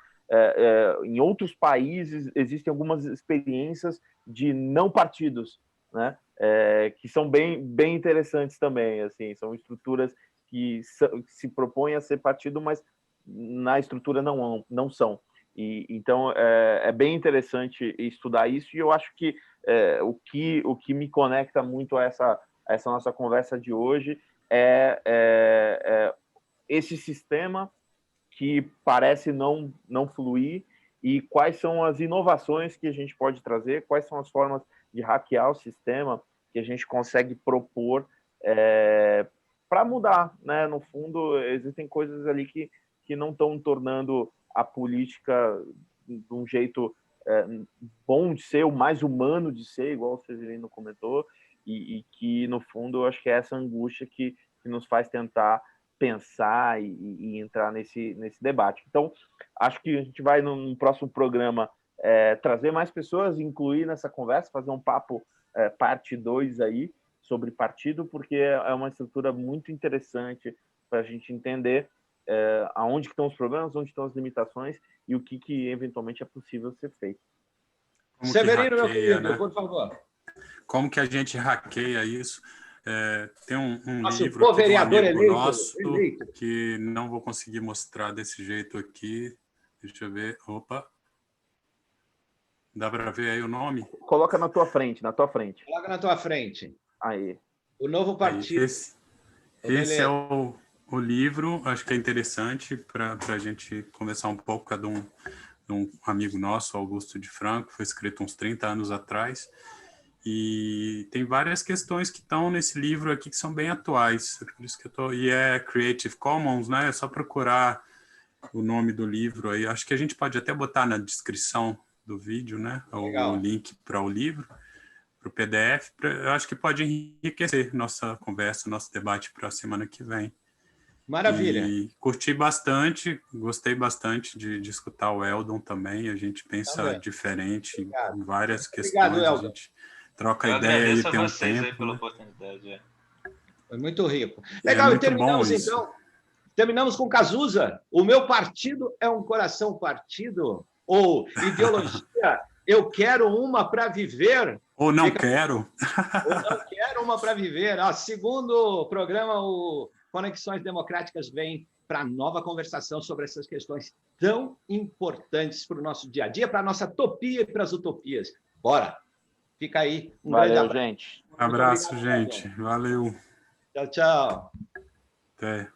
em outros países existem algumas experiências de não partidos, né? Que são bem interessantes também, assim, são estruturas que se propõem a ser partido, mas na estrutura não são. Então, é bem interessante estudar isso, e eu acho que o que me conecta muito a essa nossa conversa de hoje é esse sistema que parece não fluir, e quais são as inovações que a gente pode trazer, quais são as formas de hackear o sistema que a gente consegue propor para mudar, né? No fundo, existem coisas ali que não estão tornando a política de um jeito bom de ser, o mais humano de ser, igual o Severino comentou, e que, no fundo, eu acho que é essa angústia que nos faz tentar pensar e entrar nesse debate. Então, acho que a gente vai, no próximo programa, trazer mais pessoas, incluir nessa conversa, fazer um papo parte 2 aí, sobre partido, porque é uma estrutura muito interessante para a gente entender aonde estão os problemas, onde estão as limitações e o que eventualmente é possível ser feito. Severino, meu querido, por favor. Como que a gente hackeia isso? Tem um Nosso livro aqui de um amigo eleito, nosso que não vou conseguir mostrar desse jeito aqui. Deixa eu ver. Opa. Dá para ver aí o nome? Coloca na tua frente. Coloca na tua frente. Aí. O novo partido. Esse é o livro, acho que é interessante para a gente conversar um pouco de um amigo nosso, Augusto de Franco, foi escrito uns 30 anos atrás, e tem várias questões que estão nesse livro aqui que são bem atuais, por isso que e é Creative Commons, né? É só procurar o nome do livro aí, acho que a gente pode até botar na descrição do vídeo, né? O link para o livro, para o PDF, eu acho que pode enriquecer nossa conversa, nosso debate para a semana que vem. Maravilha. E curti bastante, gostei bastante de escutar o Eldon também, a gente pensa diferente em várias questões, Eldon. a gente troca ideia e tem um tempo. Aí pela oportunidade. Foi muito rico. Legal, muito terminamos bom então. Terminamos com Cazuza. O meu partido é um coração partido? Ou ideologia, eu quero uma para viver? Ou não quero. Ou não quero uma para viver. Segundo o programa, o Conexões Democráticas vem para nova conversação sobre essas questões tão importantes para o nosso dia a dia, para a nossa utopia e para as utopias. Bora! Fica aí. Valeu, gente. Abraço, gente. Valeu. Tchau, tchau. Até.